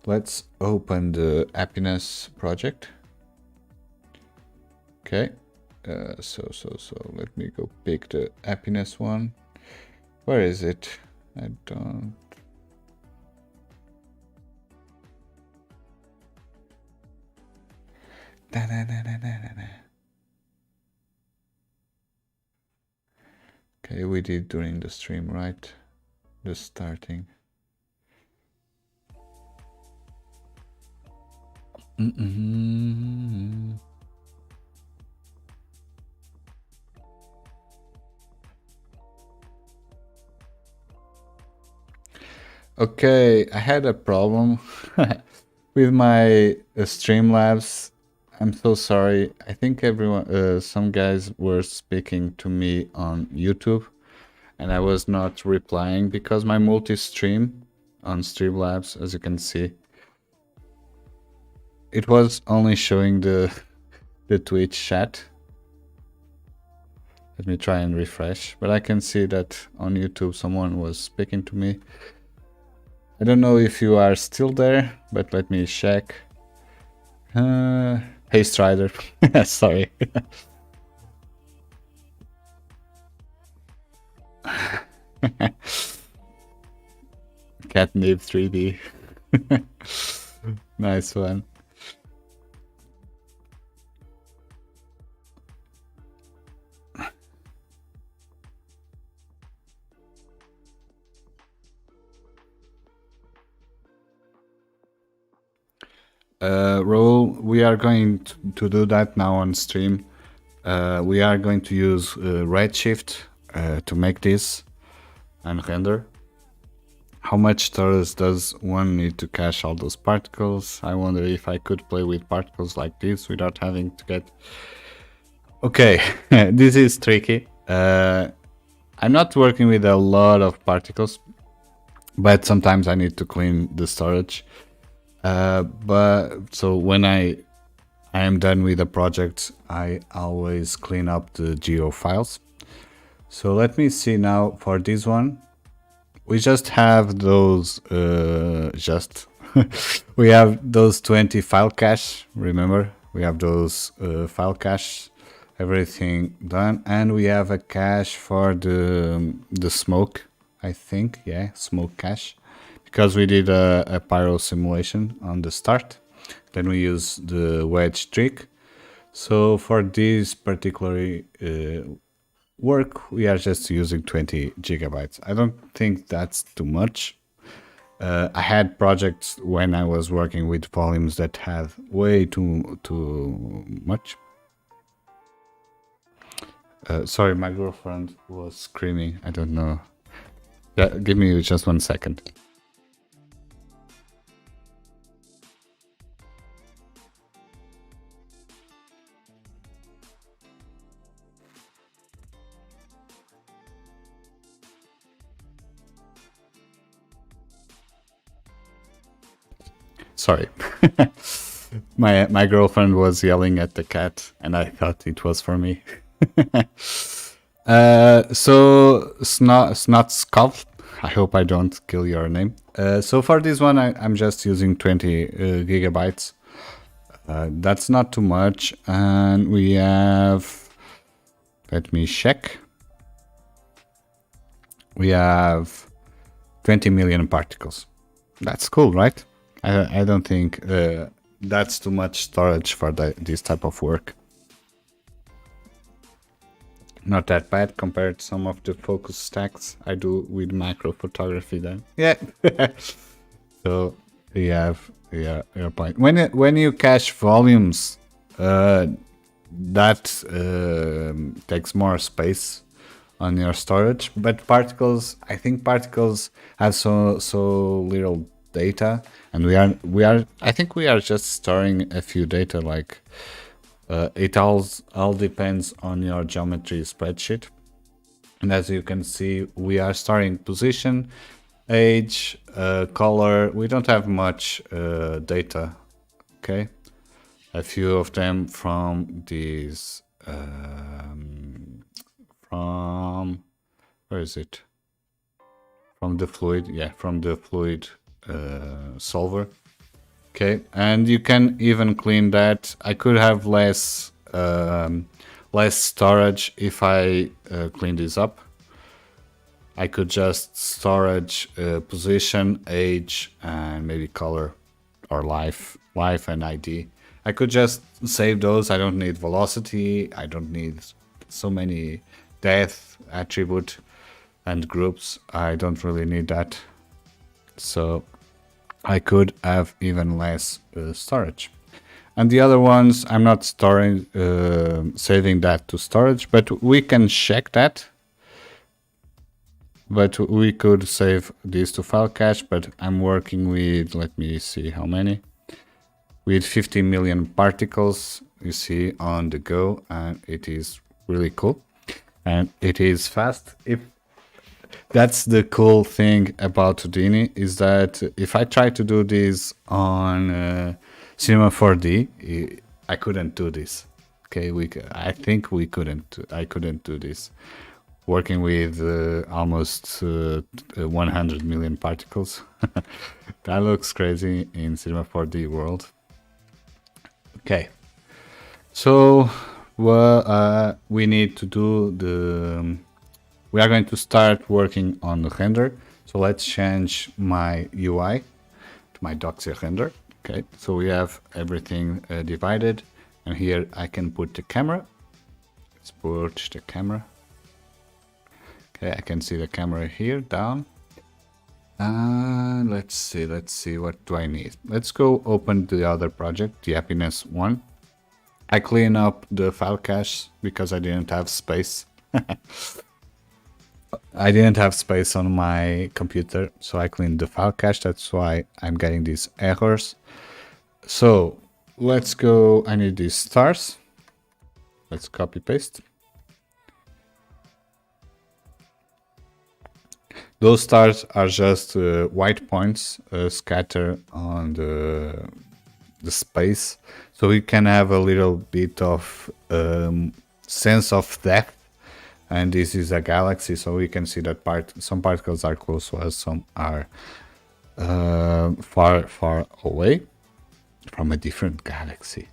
let's open the happiness project. Okay. So let me go pick the happiness one. Where is it? I don't. Okay, we did during the stream, right? The starting. Okay, I had a problem with my Streamlabs. I'm so sorry. I think everyone, some guys were speaking to me on YouTube and I was not replying because my multi-stream on Streamlabs, as you can see, it was only showing the Twitch chat. Let me try and refresh, but I can see that on YouTube someone was speaking to me. I don't know if you are still there, but let me check. Hey Strider, sorry. Catnip 3D. Nice one. Raul, we are going to do that now on stream. We are going to use Redshift to make this and render. How much storage does one need to cache all those particles? I wonder if I could play with particles like this without having to get... Okay, this is tricky. I'm not working with a lot of particles, but sometimes I need to clean the storage. But so when I I am done with the project, I always clean up the geo files. So let me see now for this one. We just have those, we have those 20 file cache, remember? We have those file cache, everything done. And we have a cache for the smoke, I think, yeah, smoke cache. Because we did a pyro simulation on the start. Then we use the wedge trick. So for this particular work, we are just using 20 gigabytes. I don't think that's too much. I had projects when I was working with volumes that had way too much. Sorry, my girlfriend was screaming. I don't know. Yeah, give me just 1 second. Sorry. my girlfriend was yelling at the cat and I thought it was for me. So Snot Scoff, I hope I don't kill your name. So for this one I'm just using 20 gigabytes. That's not too much. And we have, let me check. We have 20 million particles. That's cool, right? I don't think that's too much storage for this type of work. Not that bad compared to some of the focus stacks I do with macro photography then. Yeah. So you have your point. When you cache volumes, that takes more space on your storage. But particles, I think particles have so little data, and we are I think we are just storing a few data, like it all depends on your geometry spreadsheet. And as you can see, we are storing position, age, color. We don't have much data. Okay, a few of them from these from, where is it, from the fluid, yeah, from the fluid solver. Okay, and you can even clean that. I could have less storage if I clean this up. I could just storage position, age, and maybe color or life and ID. I could just save those. I don't need velocity. I don't need so many depth attribute and groups. I don't really need that. So I could have even less storage. And the other ones, I'm not storing, saving that to storage, but we can check that. But we could save these to file cache, but I'm working with, let me see how many, with 50 million particles, you see, on the go, and it is really cool. And it is fast. That's the cool thing about Houdini, is that if I try to do this on Cinema 4D, I couldn't do this. Okay, I think I couldn't do this. Working with almost 100 million particles. That looks crazy in Cinema 4D world. Okay, so we need to do we are going to start working on the render. So let's change my UI to my Doxia render. Okay, so we have everything divided, and here I can put the camera. Let's put the camera. Okay, I can see the camera here down. Let's see, what do I need? Let's go open the other project, the happiness one. I clean up the file cache because I didn't have space. I didn't have space on my computer, so I cleaned the file cache. That's why I'm getting these errors. So let's go. I need these stars. Let's copy paste. Those stars are just white points scattered on the space, so we can have a little bit of sense of depth. And this is a galaxy, so we can see that some particles are close to us, some are far away from a different galaxy,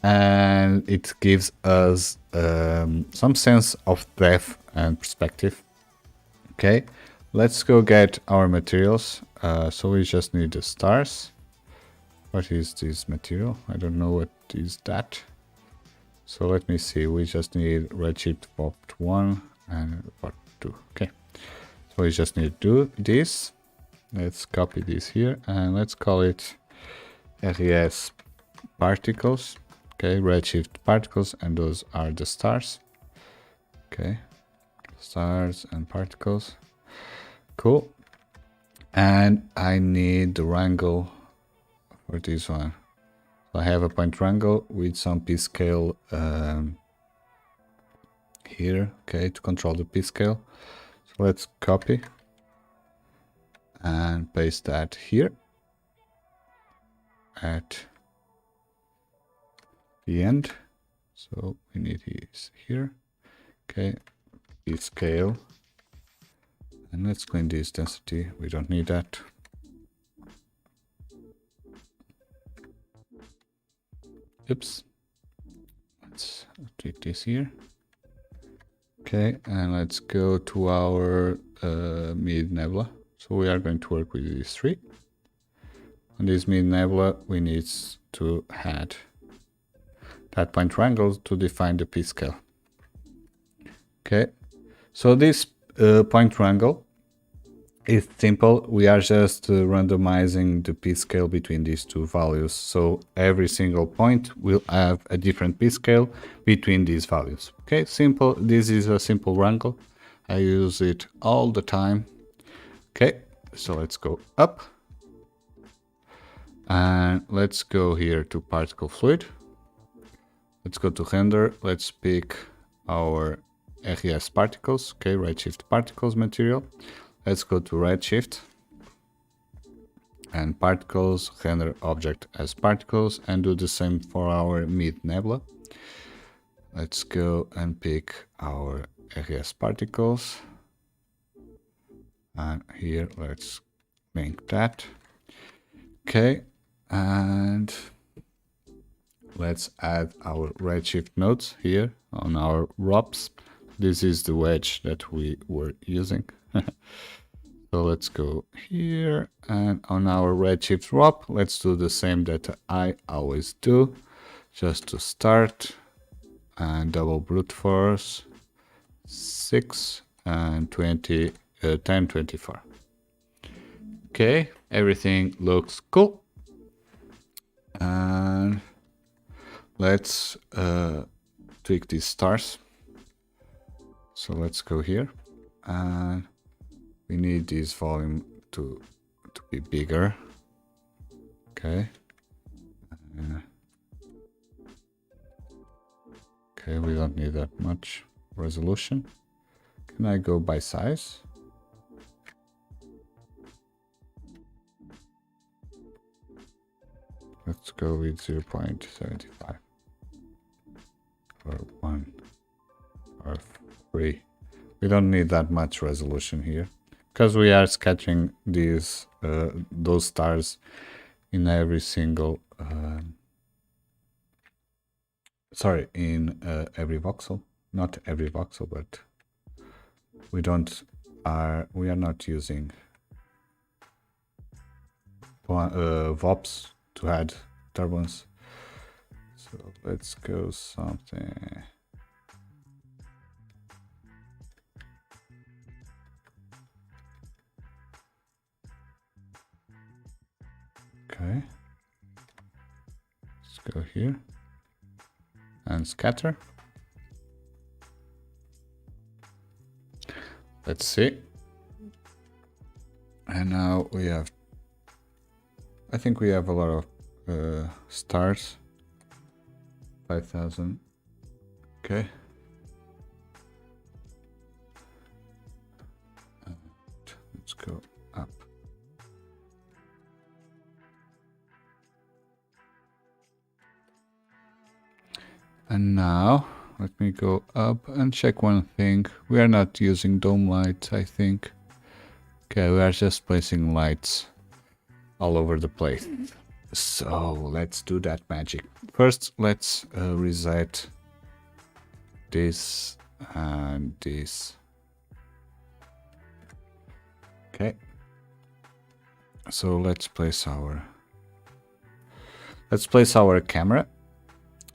and it gives us some sense of depth and perspective. Okay, let's go get our materials. So we just need the stars. What is this material? I don't know what is that. So let me see, we just need redshift pop 1 and pop 2. Okay, so we just need to do this. Let's copy this here and let's call it res particles. Okay, redshift particles, and those are the stars. Okay, stars and particles. Cool. And I need the wrangle for this one. So I have a point wrangle with some p-scale here, okay, to control the p-scale. So let's copy and paste that here at the end. So we need this here. Okay, p-scale. And let's clean this density. We don't need that. Oops. Let's tweak this here. Okay, and let's go to our mid nebula. So we are going to work with these three. On this mid nebula, we need to add that point triangle to define the p-scale. Okay, so this point triangle is simple. We are just randomizing the p-scale between these two values. So every single point will have a different p-scale between these values. Okay, simple. This is a simple wrangle. I use it all the time. Okay, so let's go up. And let's go here to particle fluid. Let's go to render. Let's pick our res particles. Okay, redshift particles material. Let's go to redshift and particles, render object as particles, and do the same for our mid nebula. Let's go and pick our res particles. And here, let's link that. Okay, and let's add our redshift nodes here on our ROPs. This is the wedge that we were using. So let's go here, and on our redshift ROP, let's do the same that I always do, just to start, and double brute force 6 and 20, 10, 24. Okay, everything looks cool. And let's tweak these stars. So let's go here, and we need this volume to be bigger. Okay. Okay, we don't need that much resolution. Can I go by size? Let's go with 0.75 or 1 or 3. We don't need that much resolution here, because we are sketching these those stars in every single every voxel, not every voxel, but we are not using VOPs to add turbulence. So let's go something. Okay, let's go here and scatter. Let's see. And now we have, I think we have a lot of stars. 5,000. Okay. And let's go up. And now let me go up and check one thing. We are not using dome lights, I think. Okay, we are just placing lights all over the place. So let's do that magic. First, let's reset this and this. Okay. So let's place our camera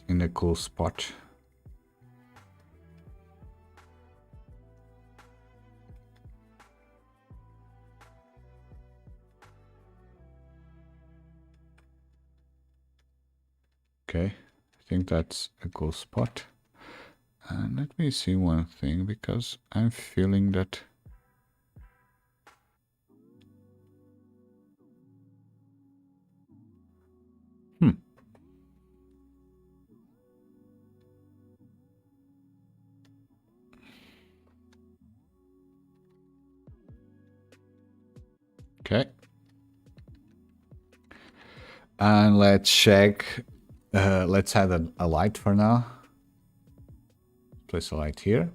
in a cool spot. Okay, I think that's a cool spot. And let me see one thing, because I'm feeling that okay. And let's check. Let's add a light for now. Place a light here.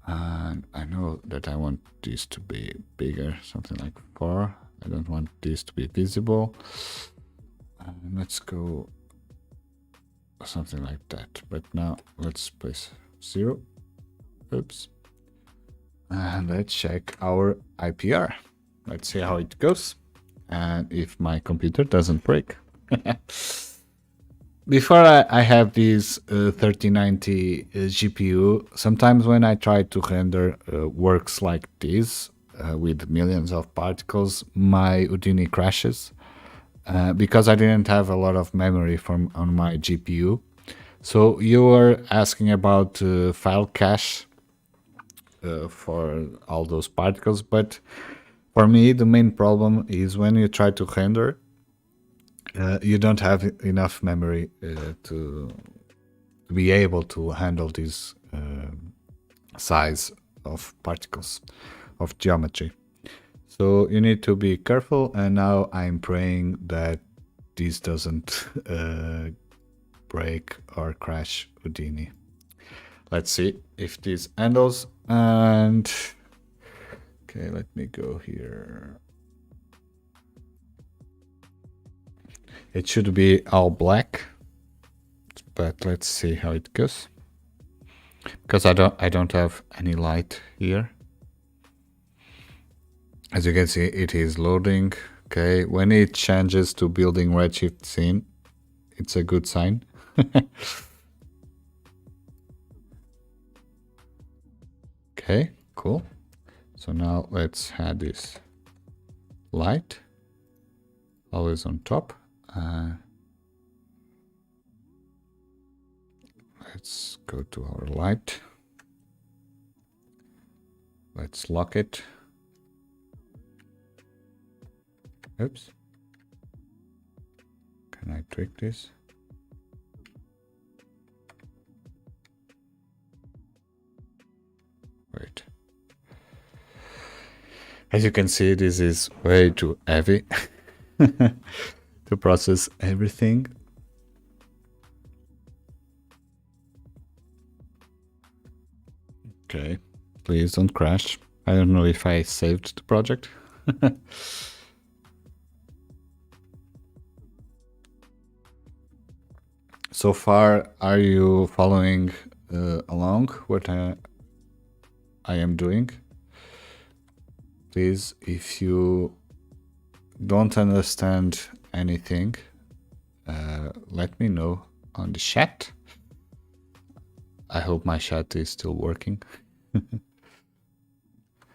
And I know that I want this to be bigger, something like 4. I don't want this to be visible. And let's go something like that. But now let's place 0. Oops. And let's check our IPR. Let's see how it goes. And if my computer doesn't break. Before I have this 3090 GPU, sometimes when I try to render works like this, with millions of particles, my Houdini crashes, because I didn't have a lot of memory on my GPU. So you were asking about file cache for all those particles, but for me the main problem is when you try to render, you don't have enough memory to be able to handle this size of particles, of geometry. So you need to be careful, and now I'm praying that this doesn't break or crash Houdini. Let's see if this handles. And okay, let me go here. It should be all black, but let's see how it goes, because I don't have any light here. As you can see, it is loading. Okay, when it changes to building redshift scene, it's a good sign. Okay, cool. So now let's add this light, always on top. Let's go to our light. Let's lock it. Oops. Can I tweak this? Wait. As you can see, this is way too heavy to process everything. Okay, please don't crash. I don't know if I saved the project. So far, are you following along what I am doing? Please, if you don't understand anything, let me know on the chat. I hope my chat is still working.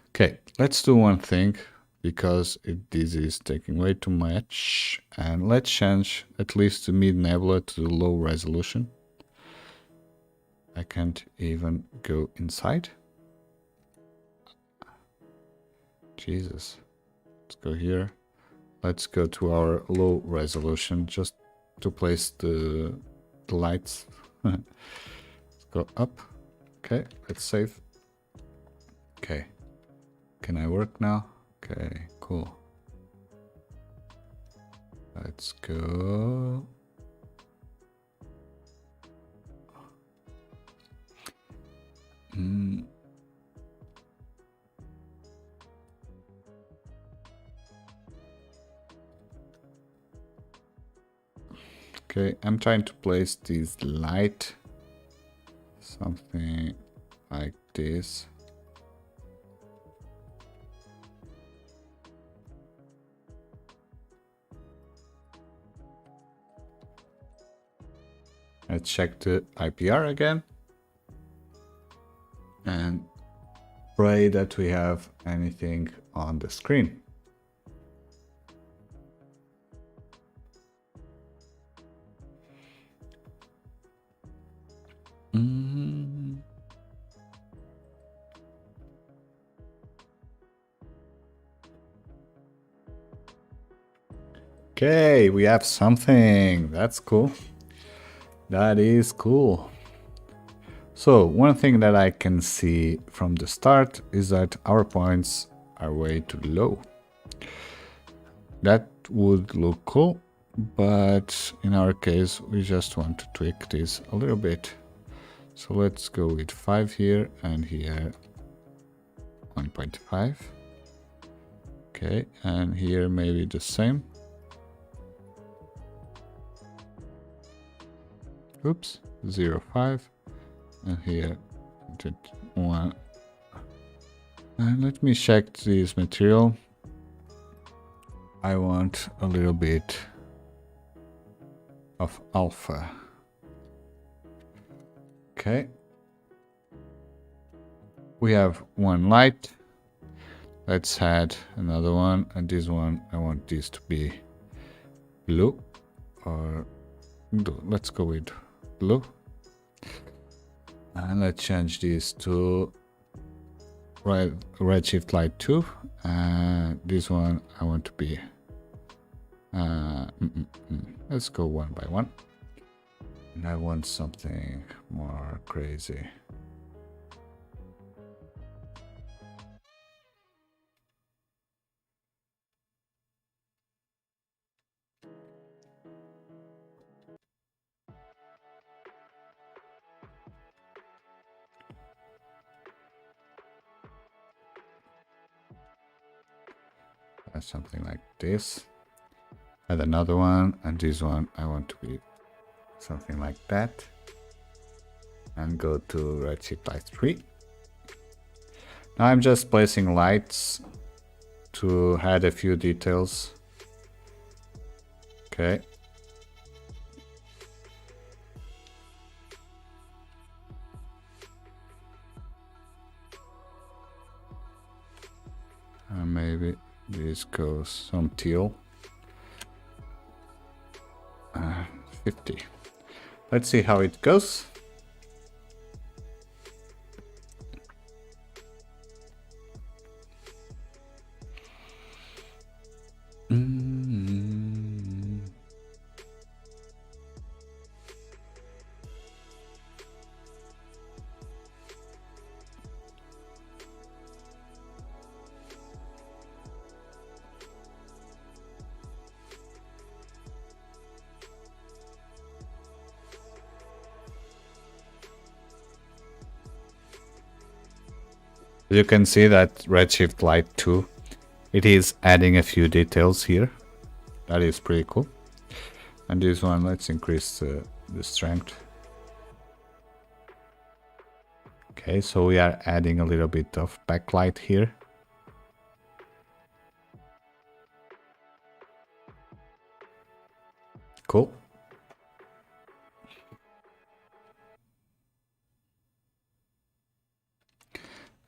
Okay, let's do one thing, because this is taking way too much, and let's change at least the mid nebula to low resolution. I can't even go inside. Jesus. Let's go here. Let's go to our low resolution just to place the lights. Let's go up. Okay, let's save. Okay. Can I work now? Okay, cool. Let's go. Okay, I'm trying to place this light, something like this. Let's check the IPR again and pray that we have anything on the screen. Okay, we have something. That's cool. That is cool. So one thing that I can see from the start is that our points are way too low. That would look cool, but in our case we just want to tweak this a little bit. So let's go with 5 here and here 1.5. Okay, and here maybe the same. Oops, 0.5, and here 1. And let me check this material. I want a little bit of alpha. Okay. We have one light. Let's add another one, and this one I want this to be blue, or let's go with blue. And let's change this to redshift light 2, and this one I want to be let's go one by one, and I want something more crazy. Something like this. Add another one, and this one I want to be something like that, and go to redshift light 3. Now I'm just placing lights to add a few details. Okay. And maybe this goes some teal. 50. Let's see how it goes. You can see that redshift light 2, it is adding a few details here. That is pretty cool. And this one, let's increase the strength. Okay, so we are adding a little bit of backlight here. Cool.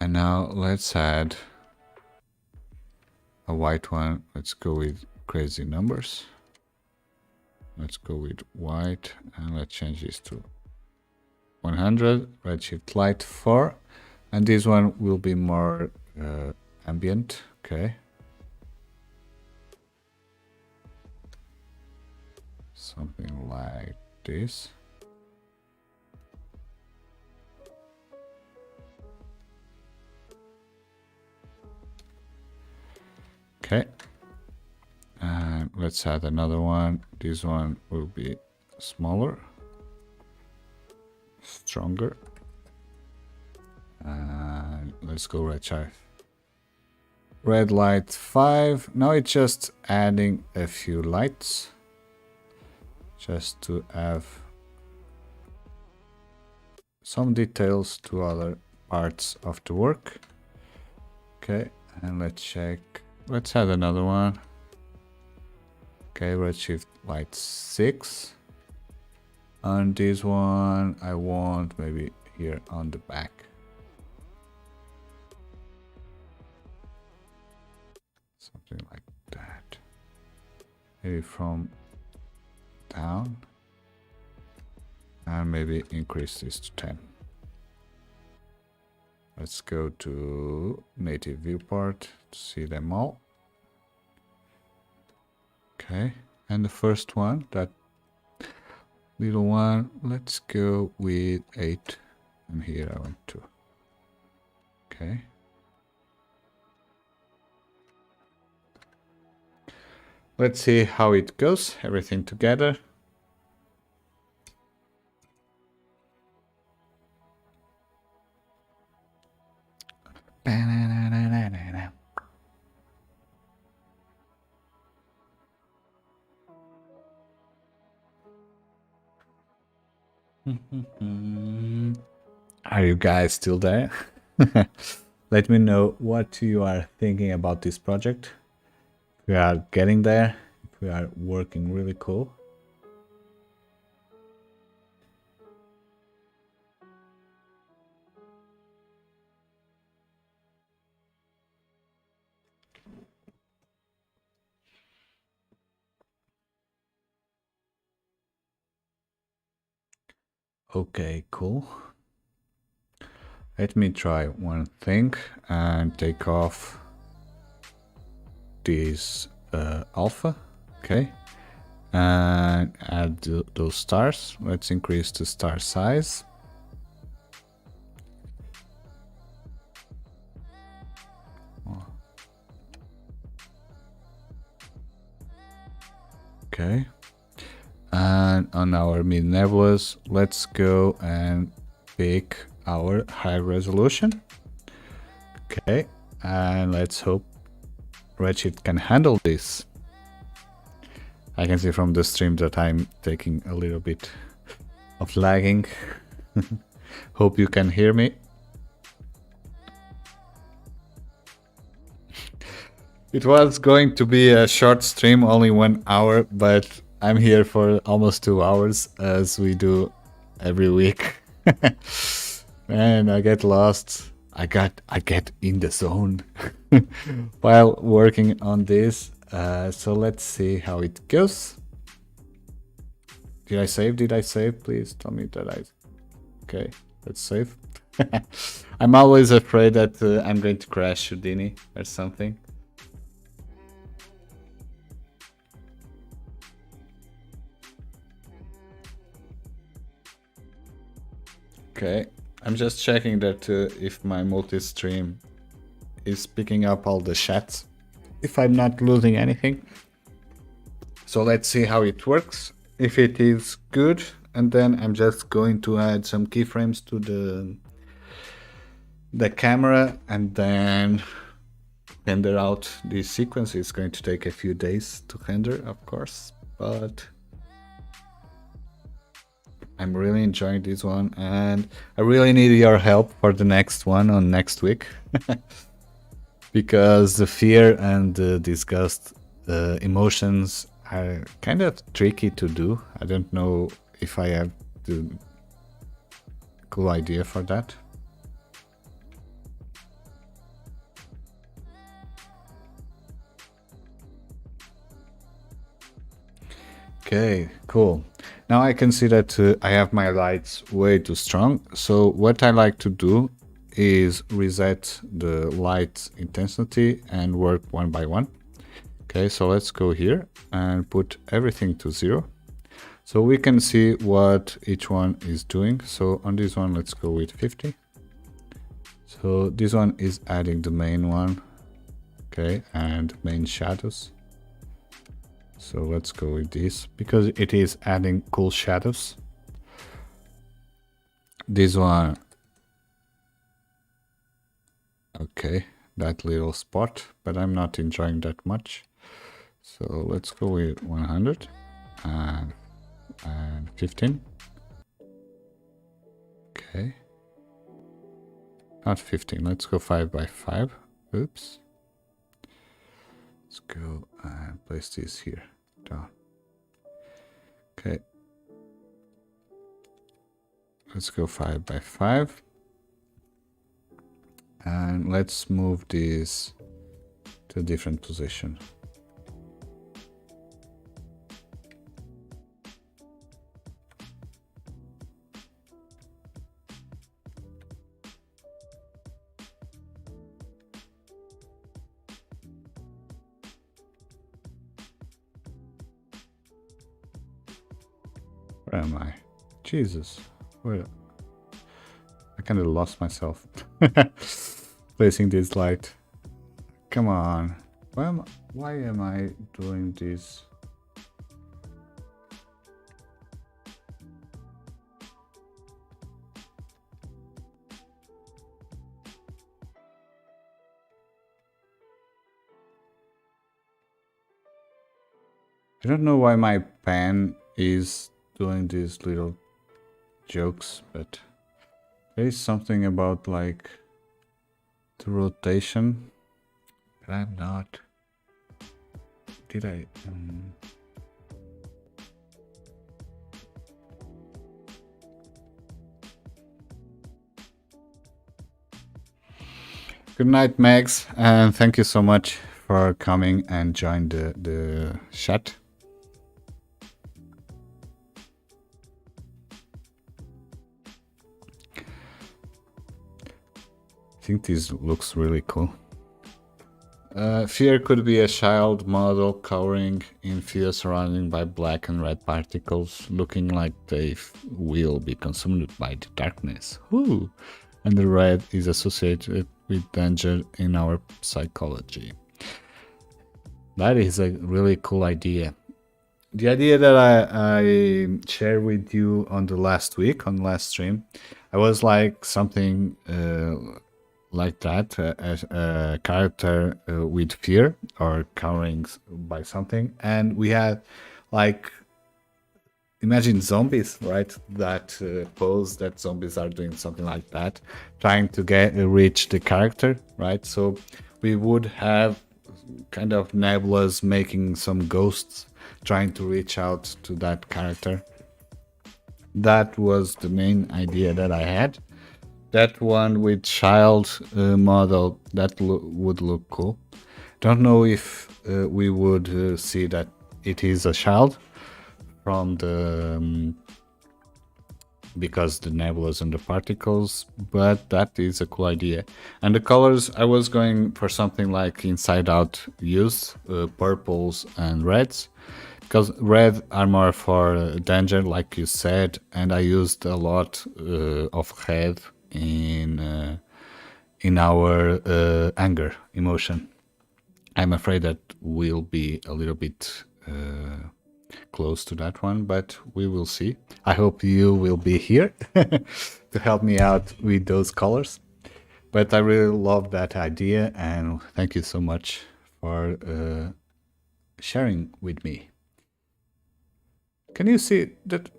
And now let's add a white one. Let's go with crazy numbers. Let's go with white, and let's change this to 100, redshift light 4, and this one will be more ambient. Okay. Something like this. Okay, and let's add another one. This one will be smaller, stronger, and let's go red light 5. Now it's just adding a few lights just to have some details to other parts of the work. Okay, and let's check. Let's add another one. Okay, redshift light 6. On this one, I want maybe here on the back. Something like that. Maybe from down. And maybe increase this to 10. Let's go to native viewport to see them all. Okay, and the first one, that little one, let's go with 8. And here I want 2. Okay. Let's see how it goes, everything together. Are you guys still there? Let me know what you are thinking about this project. If we are getting there, if we are working really cool. Okay, cool. Let me try one thing and take off this alpha. Okay, and add those stars. Let's increase the star size. Okay, and on our mid nebulas, let's go and pick our high resolution. Okay, and let's hope Redshift can handle this. I can see from the stream that I'm taking a little bit of lagging. Hope you can hear me. It was going to be a short stream, only 1 hour, but I'm here for almost 2 hours, as we do every week. Man, I get lost. I get in the zone while working on this. So let's see how it goes. Did I save? Did I save? Please tell me that I... Okay, let's save. I'm always afraid that I'm going to crash Houdini or something. Okay, I'm just checking that if my multi-stream is picking up all the chats, if I'm not losing anything. So let's see how it works, if it is good, and then I'm just going to add some keyframes to the camera and then render out this sequence. It's going to take a few days to render, of course, but I'm really enjoying this one, and I really need your help for the next one on next week. Because the fear and the disgust emotions are kind of tricky to do. I don't know if I have the cool idea for that. Okay, cool. Now I can see that I have my lights way too strong. So what I like to do is reset the light intensity and work one by one. Okay, so let's go here and put everything to 0. So we can see what each one is doing. So on this one, let's go with 50. So this one is adding the main one. Okay, and main shadows. So let's go with this because it is adding cool shadows. This one, okay, that little spot, but I'm not enjoying that much. So let's go with 100 and and 15. Okay. Not 15, let's go 5 by 5. Oops. Let's go and place this here, down. Okay. Let's go 5 by 5. And let's move this to a different position. Where am I? Jesus. Where? I kind of lost myself. Placing this light. Come on. Why am I doing this? I don't know why my pen is doing these little jokes, but there is something about like the rotation, but I'm not. Did I? Good night, Max, and thank you so much for coming and join the chat. I think this looks really cool. Fear could be a child model cowering in fear, surrounded by black and red particles, looking like they will be consumed by the darkness. Ooh. And the red is associated with danger in our psychology. That is a really cool idea. The idea that I shared with you on the last week, on last stream, I was like something like that, a character with fear or cowering by something, and we had like, imagine zombies, right? That pose that zombies are doing something like that, trying to reach the character, right? So we would have kind of nebulas making some ghosts trying to reach out to that character. That was the main idea that I had. That one with child model, that would look cool. Don't know if we would see that it is a child from the because the nebulas and the particles, but that is a cool idea. And the colors, I was going for something like Inside Out used, purples and reds, because red are more for danger, like you said, and I used a lot of red in our anger emotion. I'm afraid that we'll be a little bit close to that one, but we will see. I hope you will be here to help me out with those colors. But I really love that idea, and thank you so much for sharing with me. Can you see that?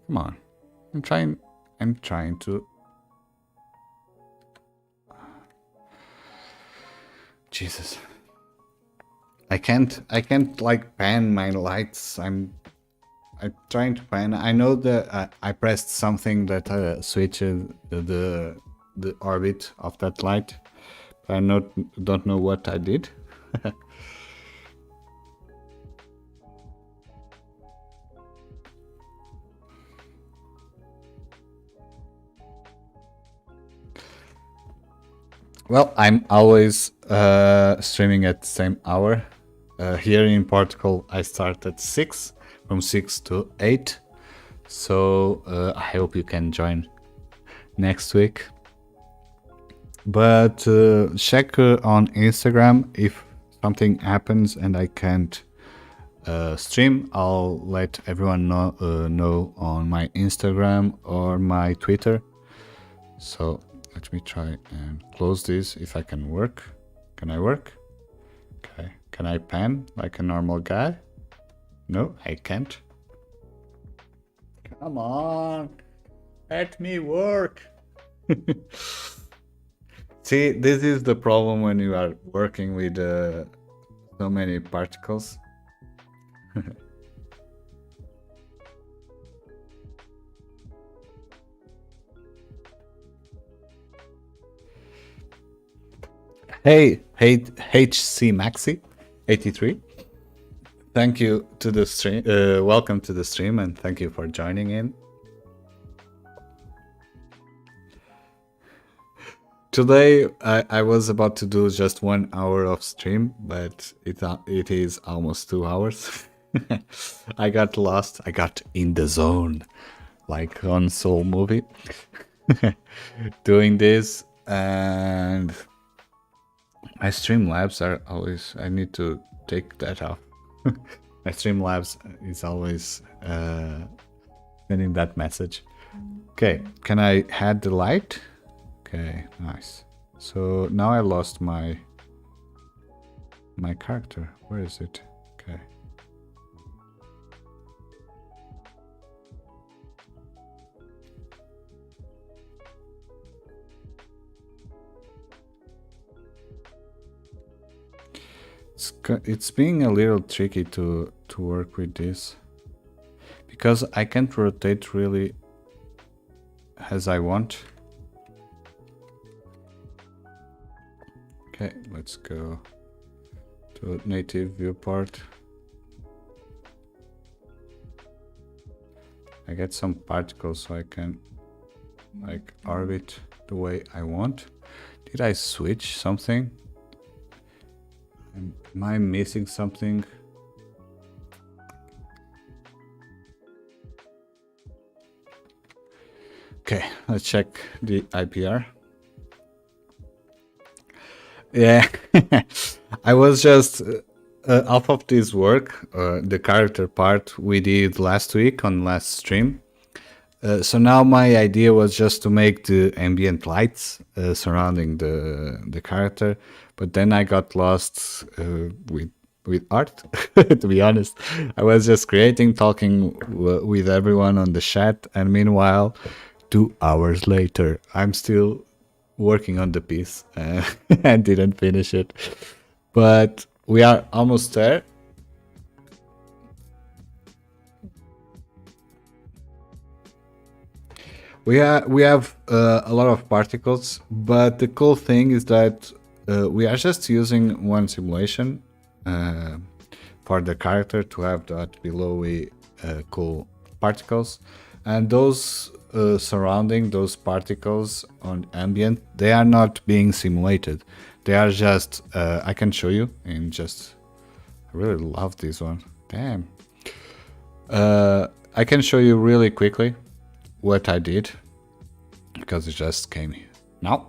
Come on, I'm trying to. Jesus. I can't like pan my lights. I'm trying to pan. I know that I pressed something that switched the orbit of that light, but I don't know what I did. Well, I'm always streaming at the same hour. Here in Portugal, I start at 6, from 6 to 8. So I hope you can join next week. But check on Instagram if something happens and I can't stream. I'll let everyone know on my Instagram or my Twitter. So let me try and close this if I can work. Can I work? Okay. Can I pan like a normal guy? No, I can't. Come on, let me work. See, this is the problem when you are working with so many particles. Hey, HC Maxi 83. Thank you to the stream. Welcome to the stream, and thank you for joining in. Today, I was about to do just 1 hour of stream, but it is almost 2 hours. I got lost. I got in the zone, like on Soul Movie, doing this, and my Streamlabs are always. I need to take that off. My Streamlabs is always sending that message. Okay, can I add the light? Okay, nice. So now I lost my character. Where is it? Okay. It's being a little tricky to work with this because I can't rotate really as I want. Okay, let's go to native viewport. I get some particles so I can like orbit the way I want. Did I switch something? Am I missing something? Okay, let's check the IPR. Yeah, I was just off of this work, the character part we did last week on last stream. So now my idea was just to make the ambient lights surrounding the character, but then I got lost with art. To be honest, I was just creating, talking with everyone on the chat, and meanwhile, 2 hours later, I'm still working on the piece and didn't finish it, but we are almost there. We have a lot of particles, but the cool thing is that we are just using one simulation for the character to have that belowy cool particles, and those surrounding those particles on ambient, they are not being simulated. They are just I can show you in just. I really love this one. Damn. I can show you really quickly what I did because it just came here now.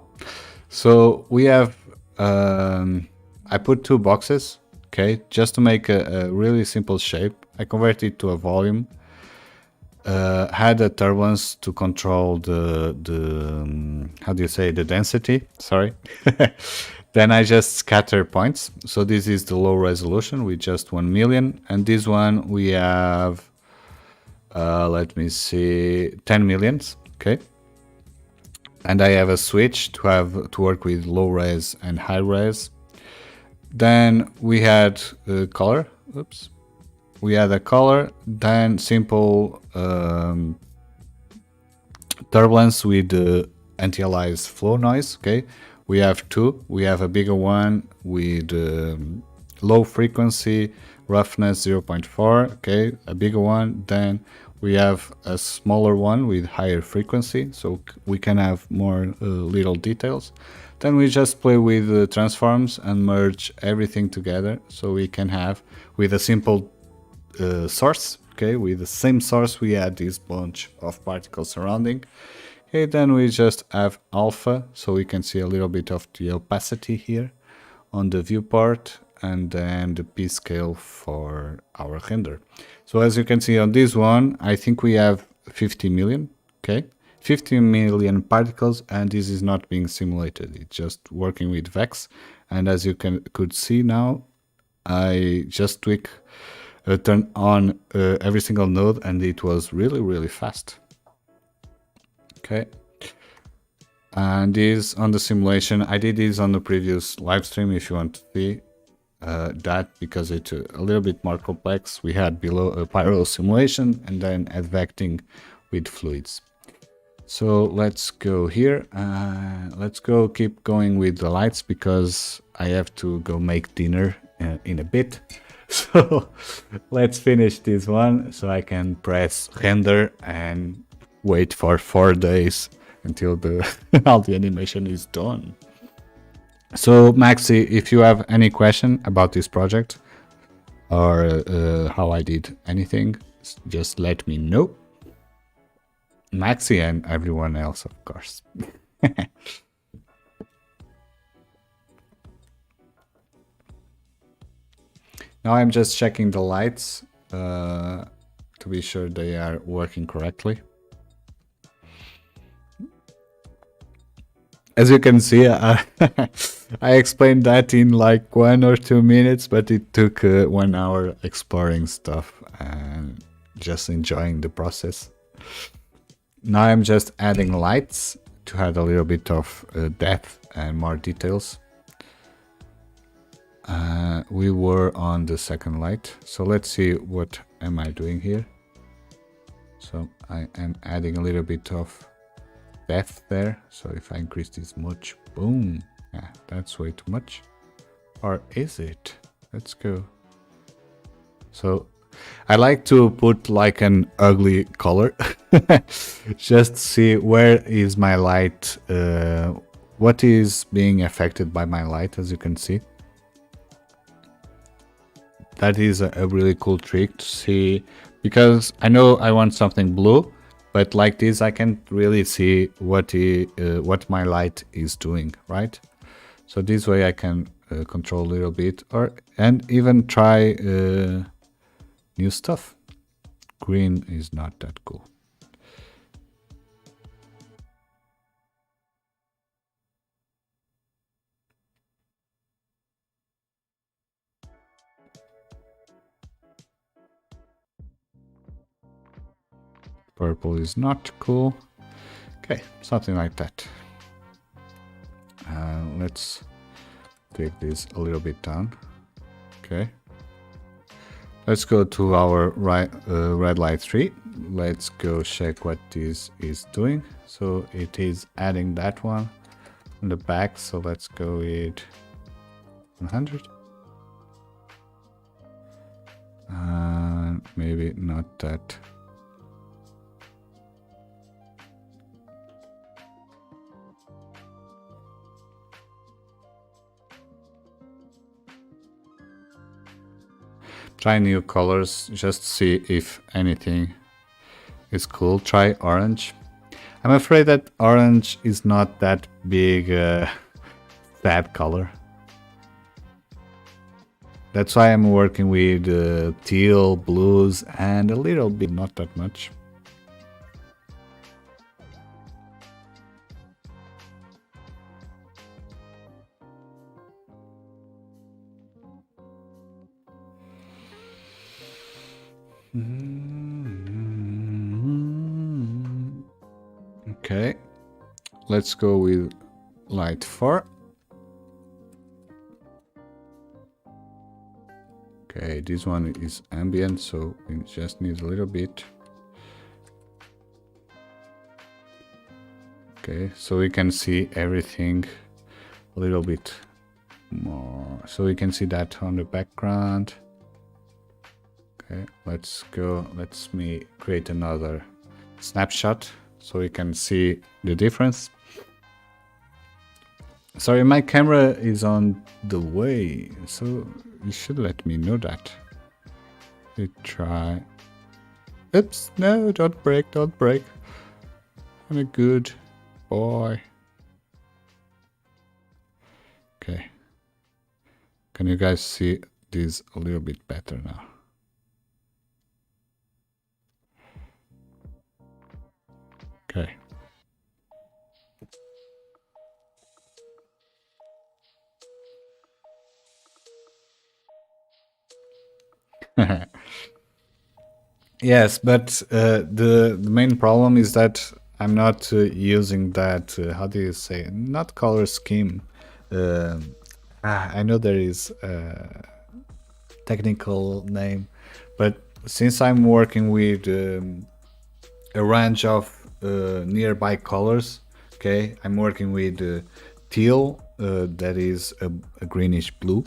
So we have I put 2 boxes, okay, just to make a really simple shape. I converted it to a volume. Had a turbulence to control the how do you say, the density, sorry. Then I just scatter points. So this is the low resolution with just 1 million, and this one we have let me see, 10 millions, okay. And I have a switch to work with low res and high res. Then we had color. Oops. We had a color, then simple turbulence with anti-aliased flow noise. Okay, we have 2. We have a bigger one with low frequency, roughness 0.4. Okay, a bigger one. Then we have a smaller one with higher frequency, so we can have more little details. Then we just play with the transforms and merge everything together, so we can have with a simple source. Okay, with the same source we add this bunch of particles surrounding. Okay, then we just have alpha, so we can see a little bit of the opacity here on the viewport, and then the P scale for our render. So as you can see on this one, I think we have 50 million, okay, 50 million particles, and this is not being simulated. It's just working with Vex, and as you could see now, I just tweak turn on every single node, and it was really, really fast. Okay. And this on the simulation, I did this on the previous live stream if you want to see that, because it's a little bit more complex. We had below a pyro simulation and then advecting with fluids. So let's go here. Let's go keep going with the lights because I have to go make dinner in a bit. So let's finish this one so I can press render and wait for 4 days until the all the animation is done. So Maxi, if you have any question about this project or how I did anything, just let me know. Maxi and everyone else, of course. Now I'm just checking the lights to be sure they are working correctly. As you can see, I explained that in like 1 or 2 minutes, but it took 1 hour exploring stuff and just enjoying the process. Now I'm just adding lights to add a little bit of depth and more details. We were on the second light, so let's see what am I doing here. So I am adding a little bit of depth there. So if I increase this much, boom, yeah, that's way too much. Or is it? Let's go. So I like to put like an ugly color, just see where is my light, what is being affected by my light. As you can see, that is a really cool trick to see, because I know I want something blue, but like this I can't really see what my light is doing, right? So this way I can control a little bit, and even try new stuff. Green is not that cool. Purple is not cool. Okay, something like that. Let's take this a little bit down. Okay. Let's go to our red light 3. Let's go check what this is doing. So it is adding that one on the back. So let's go with 100. Maybe not that. Try new colors, just see if anything is cool. Try orange. I'm afraid that orange is not that big sad color. That's why I'm working with teal, blues, and a little bit, not that much. Okay, let's go with light 4. Okay, this one is ambient, so it just needs a little bit. Okay, so we can see everything a little bit more. So we can see that on the background. Okay, let's go. Let me create another snapshot so we can see the difference. Sorry, my camera is on the way, so you should let me know that. You try. Oops, no, don't break, don't break. I'm a good boy. Okay. Can you guys see this a little bit better now? Okay. Yes, but the main problem is that I'm not using that. How do you say? Not color scheme. Um I know there is a technical name, but since I'm working with a range of nearby colors, okay, I'm working with teal, that is a greenish blue,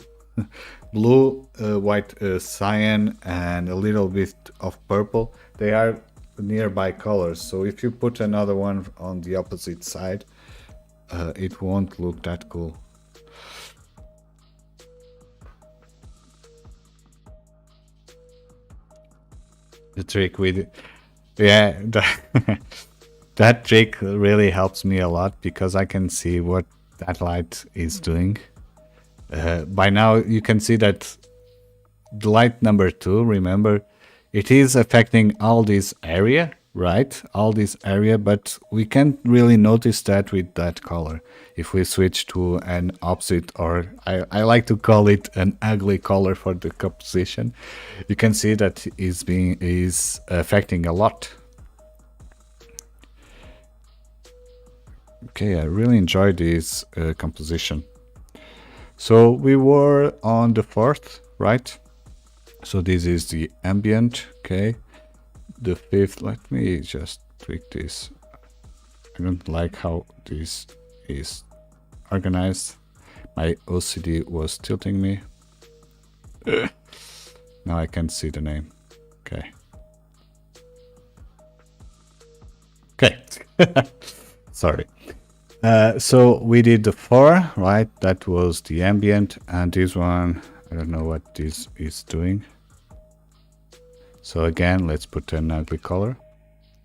blue, white, cyan, and a little bit of purple. They are nearby colors, so if you put another one on the opposite side, it won't look that cool. The trick with, yeah, that trick really helps me a lot because I can see what that light is doing. By now you can see that the light number 2, remember, it is affecting all this area, right? All this area, but we can't really notice that with that color. If we switch to an opposite, or I like to call it an ugly color for the composition, you can see that is affecting a lot. Okay, I really enjoy this composition. So we were on the 4th, right? So this is the ambient, okay. The 5th, let me just tweak this. I don't like how this is organized. My OCD was tilting me. Now I can see the name. Okay. Okay. Sorry. So we did the 4, right? That was the ambient, and this one, I don't know what this is doing. So again, let's put an ugly color.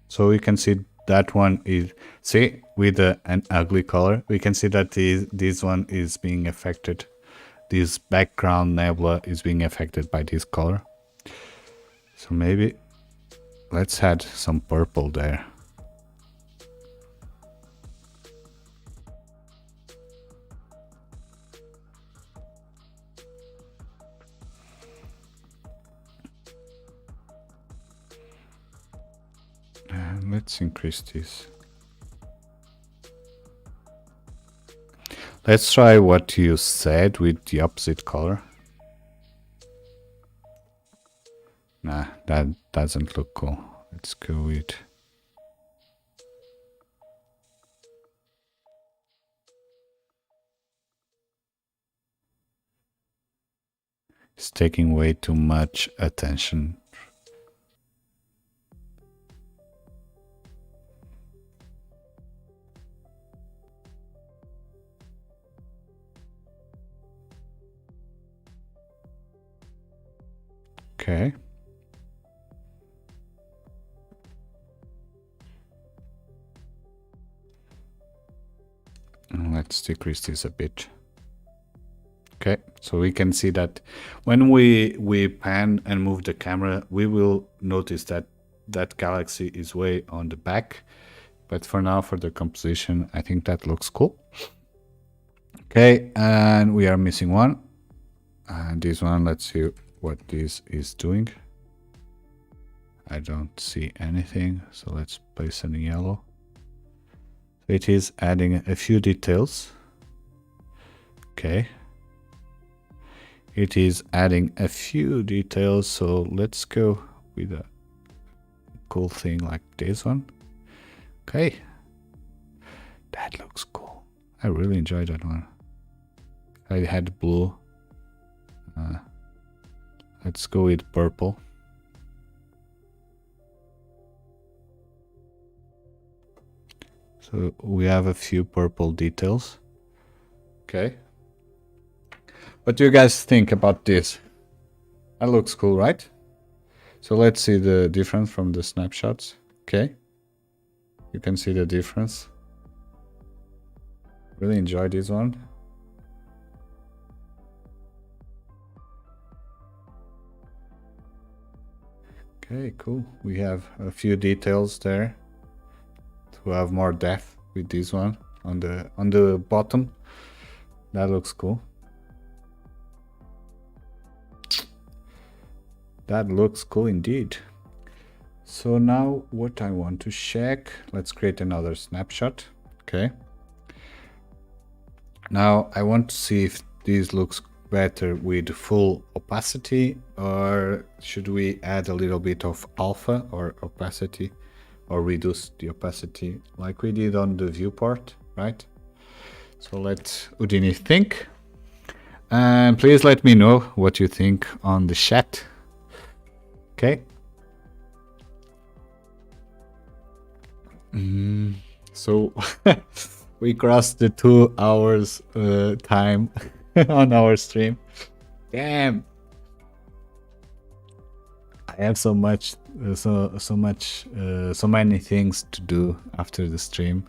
So we can see that one is, see, with an ugly color, we can see that this one is being affected. This background nebula is being affected by this color. So maybe let's add some purple there. Let's increase this. Let's try what you said with the opposite color. Nah, that doesn't look cool. Let's go with... It's taking way too much attention. Okay. Let's decrease this a bit. Okay, so we can see that when we pan and move the camera, we will notice that that galaxy is way on the back. But for now, for the composition, I think that looks cool. Okay, and we are missing one. And this one, let's see what this is doing. I don't see anything, so let's place it in yellow. It is adding a few details. Okay. It is adding a few details, so let's go with a cool thing like this one. Okay. That looks cool. I really enjoyed that one. I had blue. Let's go with purple. So we have a few purple details. Okay. What do you guys think about this? That looks cool, right? So let's see the difference from the snapshots. Okay. You can see the difference. Really enjoy this one. Okay, cool. We have a few details there to have more depth with this one on the bottom. That looks cool. That looks cool indeed. So now what I want to check, let's create another snapshot. Okay. Now I want to see if this looks better with full opacity, or should we add a little bit of alpha or opacity, or reduce the opacity like we did on the viewport, right? So let Houdini think. And please let me know what you think on the chat. Okay. So we crossed the 2 hours time on our stream. Damn. I have so many things to do after the stream.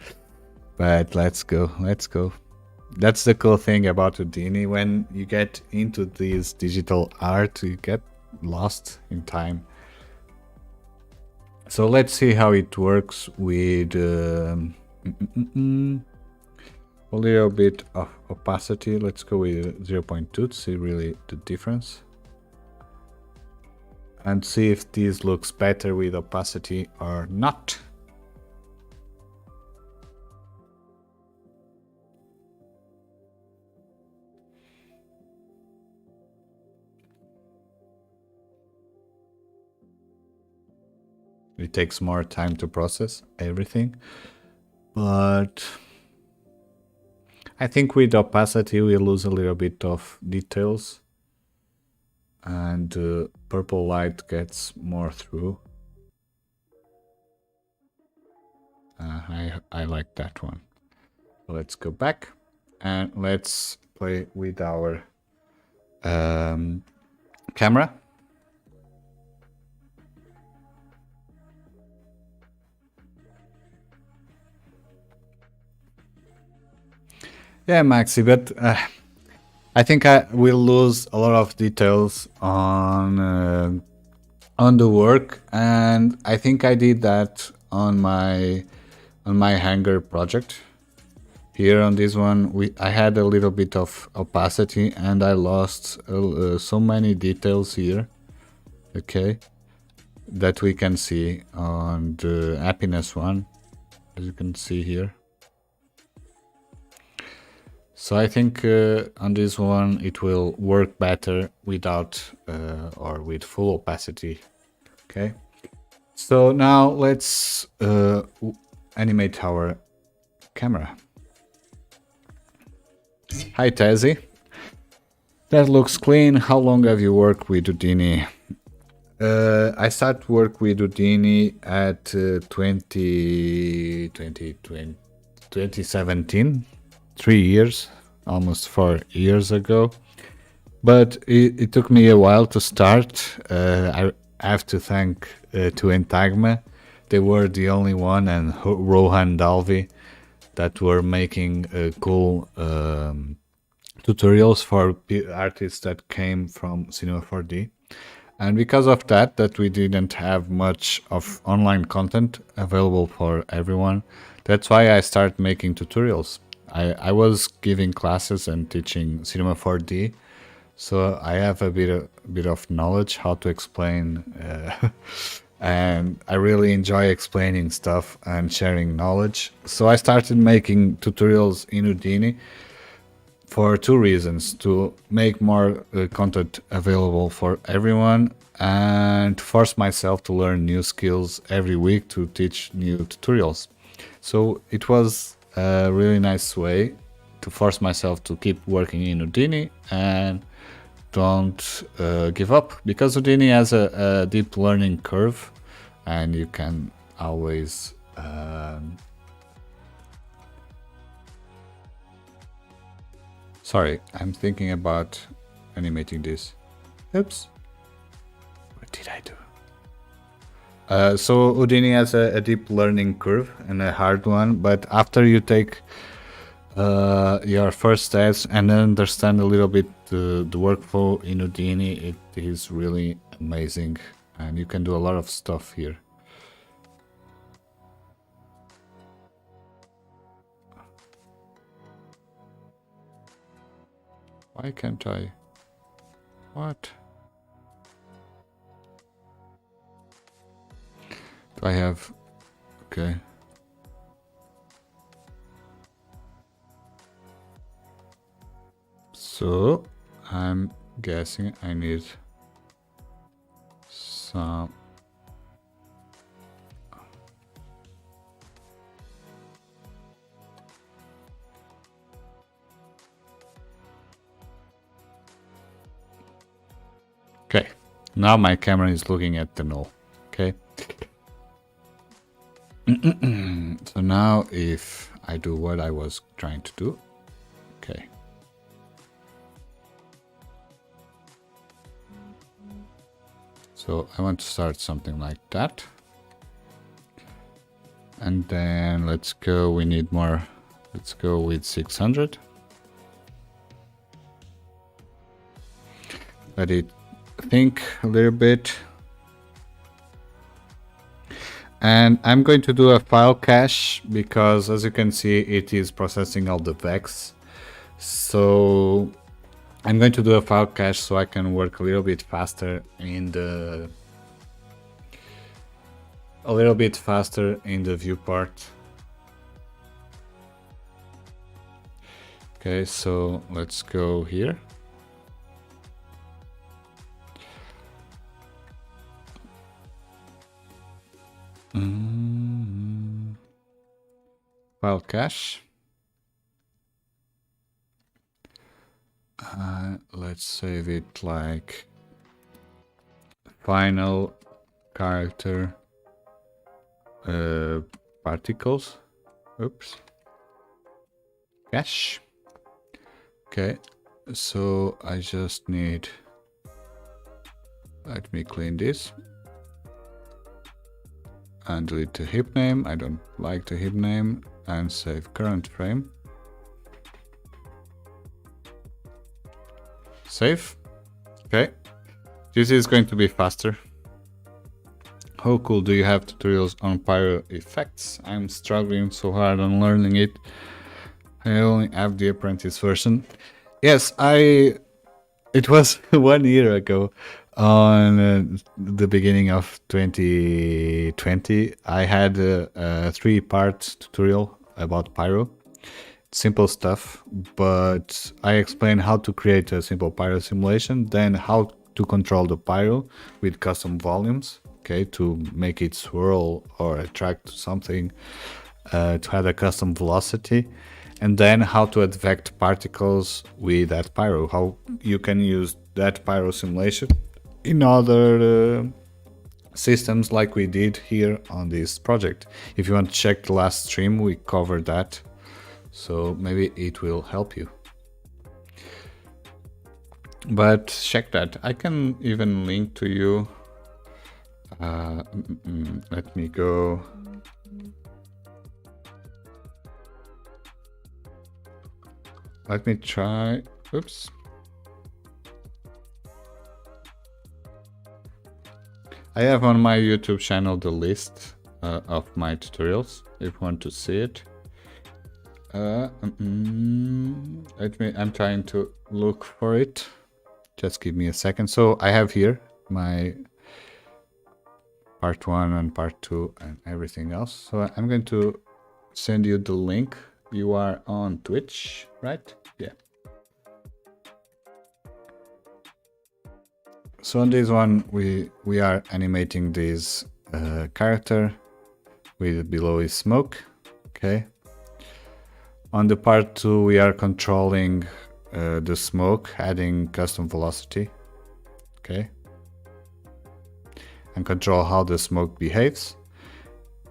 But let's go. That's the cool thing about Houdini. When you get into this digital art, you get lost in time. So let's see how it works with a little bit of opacity. Let's go with 0.2 to see really the difference. And see if this looks better with opacity or not. It takes more time to process everything, but I think with opacity we lose a little bit of details, and purple light gets more through. I like that one. Let's go back and let's play with our camera. Yeah, Maxi, but I think I will lose a lot of details on the work, and I think I did that on my hanger project. Here on this one, I had a little bit of opacity, and I lost so many details here. Okay, that we can see on the happiness one, as you can see here. So I think on this one it will work better without or with full opacity. Okay. So now let's animate our camera. Hi Tezzy. That looks clean. How long have you worked with Houdini? I started work with Houdini at 2017. 3 years, almost 4 years ago. But it took me a while to start. I have to thank to Entagma. They were the only one, and Rohan Dalvi, that were making cool tutorials for artists that came from Cinema 4D. And because of that we didn't have much of online content available for everyone. That's why I started making tutorials. I was giving classes and teaching Cinema 4D, so I have a bit of knowledge how to explain, and I really enjoy explaining stuff and sharing knowledge. So I started making tutorials in Houdini for 2 reasons: to make more content available for everyone, and force myself to learn new skills every week to teach new tutorials. So it was a really nice way to force myself to keep working in Houdini and don't give up, because Houdini has a deep learning curve, and you can always sorry, I'm thinking about animating this. Oops, what did I do? So Houdini has a deep learning curve and a hard one, but after you take your first steps and understand a little bit the workflow in Houdini, it is really amazing, and you can do a lot of stuff here. Why can't I? What? Do I have... Okay. So, I'm guessing I need some... Okay, now my camera is looking at the null. Okay. So now if I do what I was trying to do, okay. So I want to start something like that. And then let's go, we need more, let's go with 600. Let it think a little bit. And I'm going to do a file cache because as you can see, it is processing all the vex. So I'm going to do a file cache so I can work a little bit faster in the viewport. Okay, so let's go here. File cache. Let's save it like final character particles. Oops. Cache. Okay, so I just need, let me clean this and delete the heap name. I don't like the heap name, and save current frame. Save. Okay, this is going to be faster. How cool. Do you have tutorials on pyro effects? I'm struggling so hard on learning it. I only have the apprentice version. Yes, it was 1 year ago, on the beginning of 2020. I had a 3-part tutorial about pyro. Simple stuff, but I explained how to create a simple pyro simulation, then how to control the pyro with custom volumes, okay, to make it swirl or attract something, to have a custom velocity, and then how to advect particles with that pyro, how you can use that pyro simulation in other systems like we did here on this project. If you want to check the last stream, we covered that. So maybe it will help you. But check that. I can even link to you. Let me go. Let me try. Oops. I have on my YouTube channel the list of my tutorials if you want to see it. I'm trying to look for it. Just give me a second. So I have here my part 1 and part 2 and everything else. So I'm going to send you the link. You are on Twitch, right? Yeah. So on this one, we are animating this character with below is smoke. Okay. On the part 2, we are controlling the smoke, adding custom velocity, okay, and control how the smoke behaves.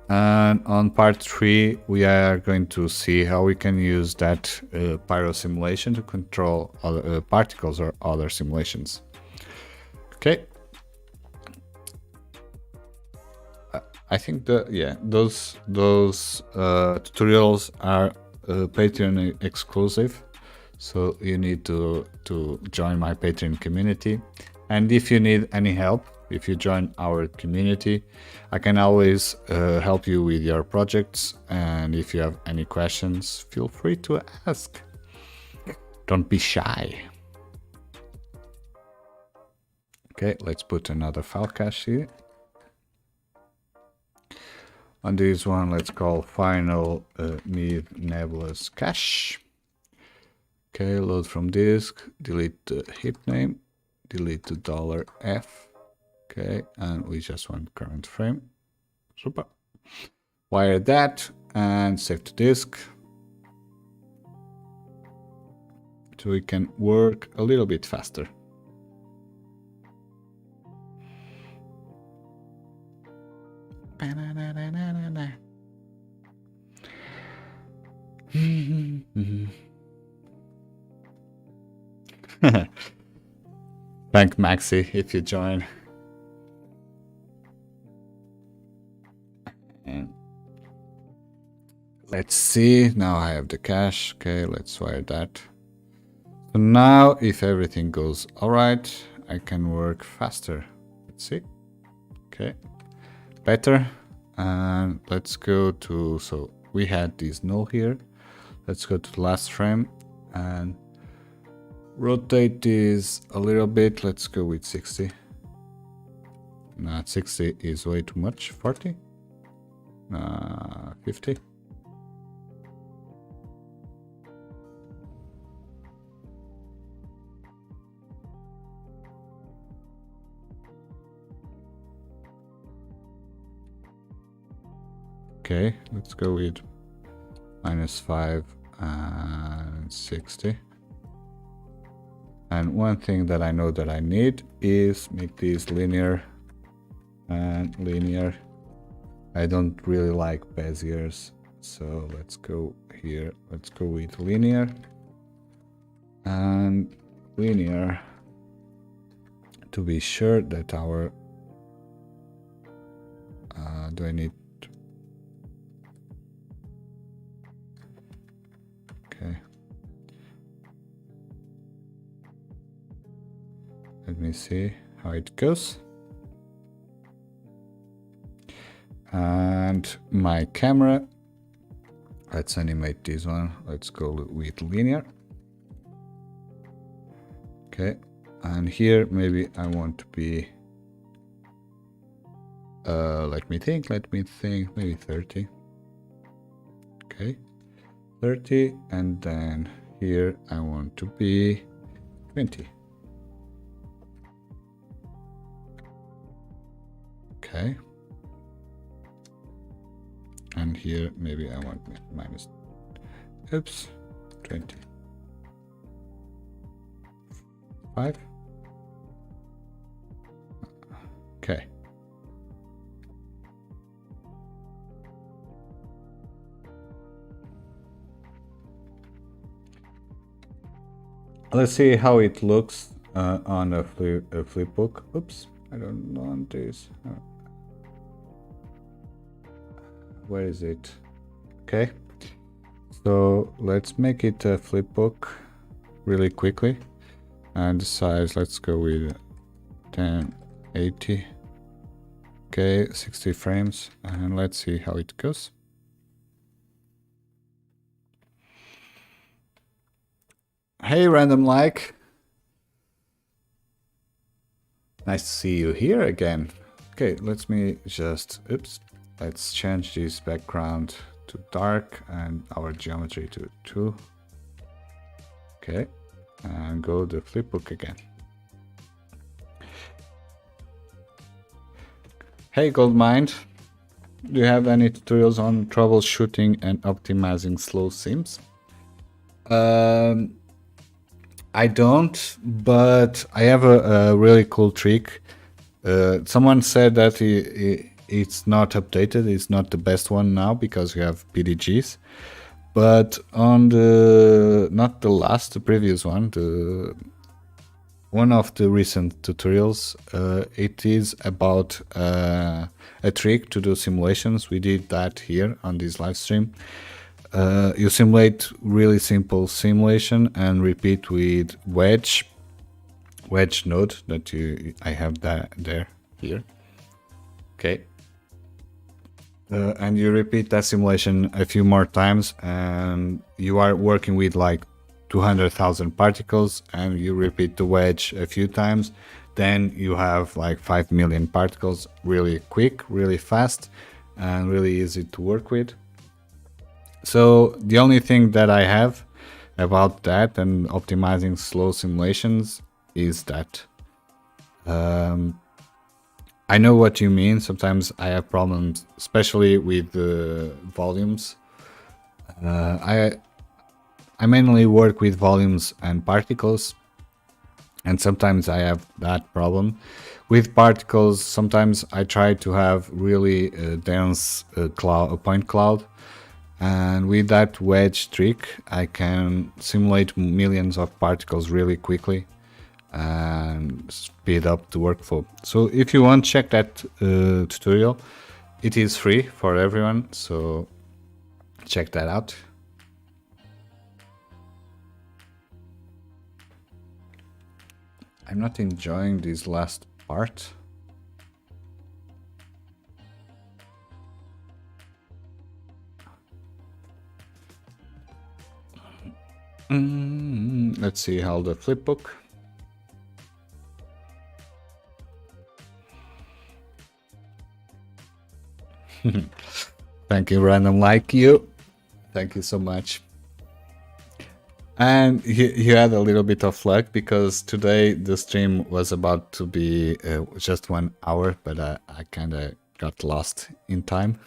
And on part 3, we are going to see how we can use that pyro simulation to control other particles or other simulations. Okay. I think those tutorials are Patreon exclusive, so you need to join my Patreon community. And if you need any help, if you join our community, I can always help you with your projects, and if you have any questions, feel free to ask. Don't be shy. Okay, let's put another file cache here. On this one, let's call final mid nebulous cache. Okay, load from disk, delete the heap name, delete the $F. Okay, and we just want current frame. Super. Wire that and save to disk. So we can work a little bit faster. Thank Maxi if you join. And let's see, now I have the cache. Okay, let's wire that. So now if everything goes alright, I can work faster. Let's see. Okay, better. And let's go to, so we had this null here. Let's go to the last frame and rotate this a little bit. Let's go with 60. No, 60 is way too much. 40? 50? Okay, let's go with -5 and 60. And one thing that I know that I need is make this linear and linear. I don't really like Beziers, so let's go here. Let's go with linear and linear to be sure that our do I need? Okay. Let me see how it goes. And my camera, let's animate this one. Let's go with linear. Okay, and here maybe I want to be let me think, maybe 30. Okay, 30, and then here I want to be 20. Okay, and here maybe I want minus, oops, 20. 5. Okay. Let's see how it looks on a flip book. Oops, I don't want this. Where is it? Okay, so let's make it a flip book really quickly. And the size, let's go with 1080. Okay, 60 frames, and let's see how it goes. Hey, random like. Nice to see you here again. Okay, let me just, oops, let's change this background to dark and our geometry to 2. Okay, and go the flipbook again. Hey, Goldmind, do you have any tutorials on troubleshooting and optimizing slow sims? I don't, but I have a really cool trick. Someone said that it's not updated, it's not the best one now because we have PDGs. But on the, not the last, the previous one, one of the recent tutorials, it is about a trick to do simulations. We did that here on this live stream. You simulate really simple simulation and repeat with wedge node that I have that there here. Okay. And you repeat that simulation a few more times, and you are working with like 200,000 particles, and you repeat the wedge a few times, then you have like 5 million particles really quick, really fast, and really easy to work with. So the only thing that I have about that and optimizing slow simulations is that I know what you mean. Sometimes I have problems, especially with the volumes. I mainly work with volumes and particles, and sometimes I have that problem. With particles, sometimes I try to have really dense point cloud, and with that wedge trick, I can simulate millions of particles really quickly and speed up the workflow. So if you want, check that tutorial. It is free for everyone, so check that out. I'm not enjoying this last part. Let's see how the flipbook. Thank you, random like you. Thank you so much. And you had a little bit of luck because today the stream was about to be just 1 hour, but I kind of got lost in time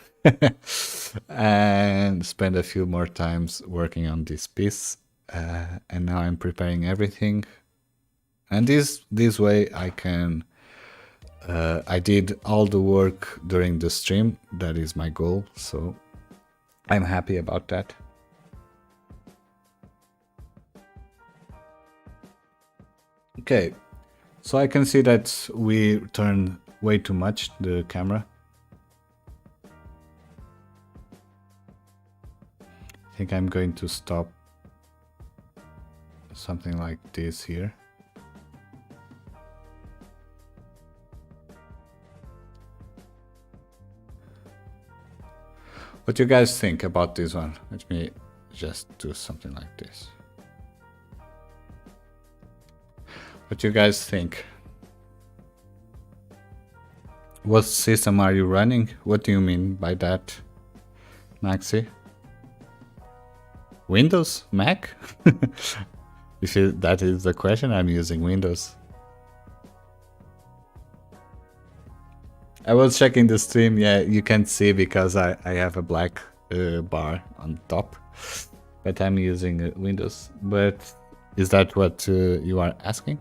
and spent a few more times working on this piece. And now I'm preparing everything. And this way I can... I did all the work during the stream. That is my goal. So I'm happy about that. Okay, so I can see that we turned way too much the camera. I think I'm going to stop something like this here. What do you guys think about this one? Let me just do something like this. What do you guys think? What system are you running? What do you mean by that, Maxi? Windows? Mac? If that is the question, I'm using Windows. I was checking the stream. Yeah, you can't see because I have a black bar on top, but I'm using Windows. But is that what you are asking?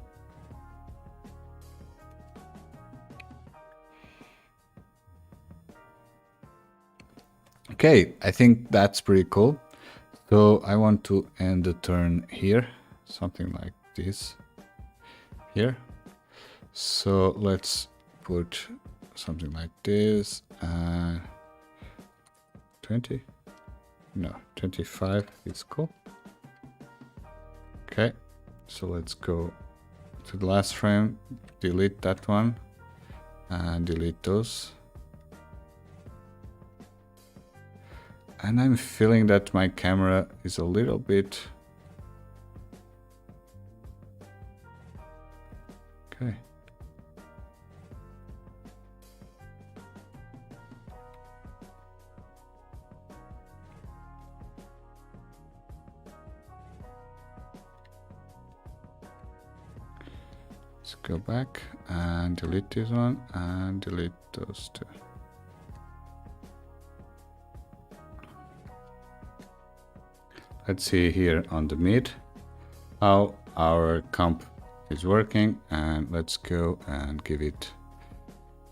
Okay, I think that's pretty cool. So I want to end the turn here, something like this here. So let's put something like this. 20? No, 25 is cool. Okay, so let's go to the last frame, delete that one, and delete those. And I'm feeling that my camera is a little bit... Okay. Let's go back and delete this one and delete those two. Let's see here on the mid how our comp is working, and let's go and give it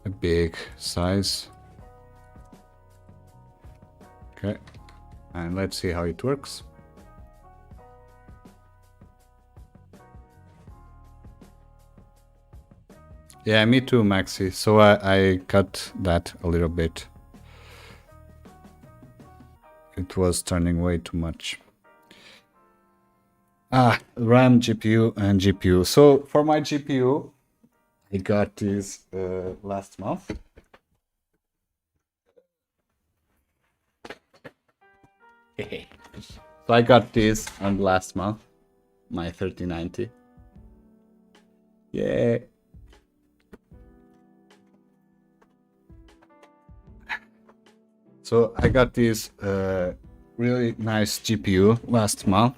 a big size. Okay, and let's see how it works. Yeah, me too, Maxi. So I cut that a little bit. It was turning way too much. RAM, GPU, and GPU. So for my GPU, I got this last month. So I got this on last month, my 3090. Yeah. So I got this really nice GPU last month.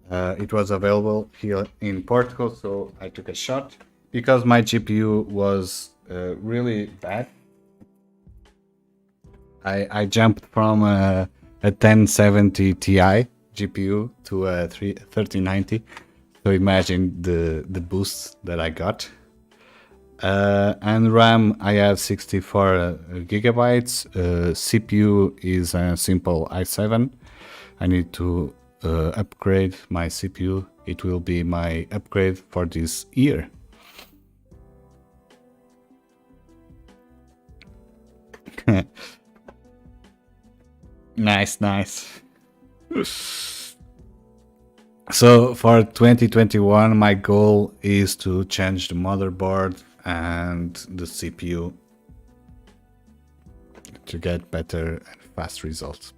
It was available here in Portugal, so I took a shot. Because my GPU was really bad, I jumped from a 1070 Ti GPU to a 3090. So imagine the boost that I got. And RAM, I have 64 gigabytes. CPU is a simple i7. I need to upgrade my CPU. It will be my upgrade for this year. Nice, nice. So for 2021, my goal is to change the motherboard and the CPU to get better and fast results.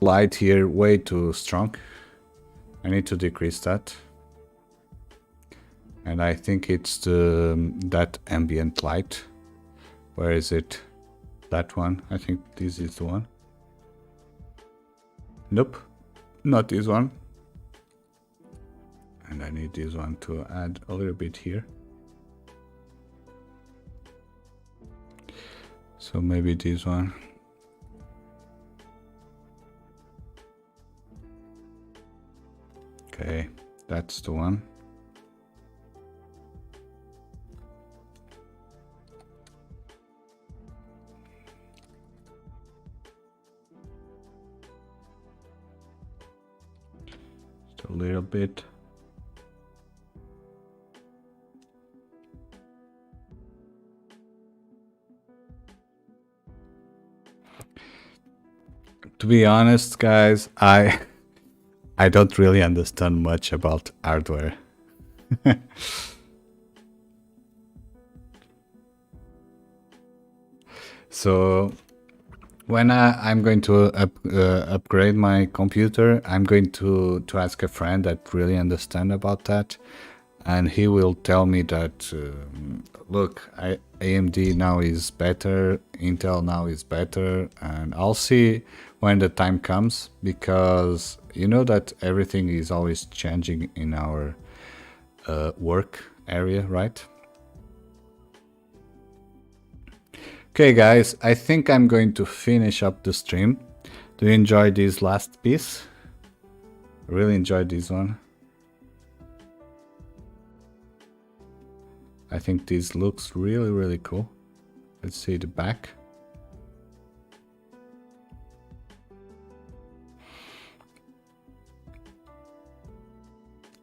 Light here way too strong. I need to decrease that. And I think it's that ambient light. Where is it? That one. I think this is the one. Nope, not this one. And I need this one to add a little bit here. So maybe this one. Okay, that's the one. Just a little bit. To be honest, guys, I don't really understand much about hardware. So when I'm going to upgrade my computer, I'm going to ask a friend that really understands about that, and he will tell me that look, AMD now is better, Intel now is better, and I'll see when the time comes, because you know that everything is always changing in our work area, right? Okay guys, I think I'm going to finish up the stream. Do you enjoy this last piece? I really enjoyed this one. I think this looks really cool. Let's see the back.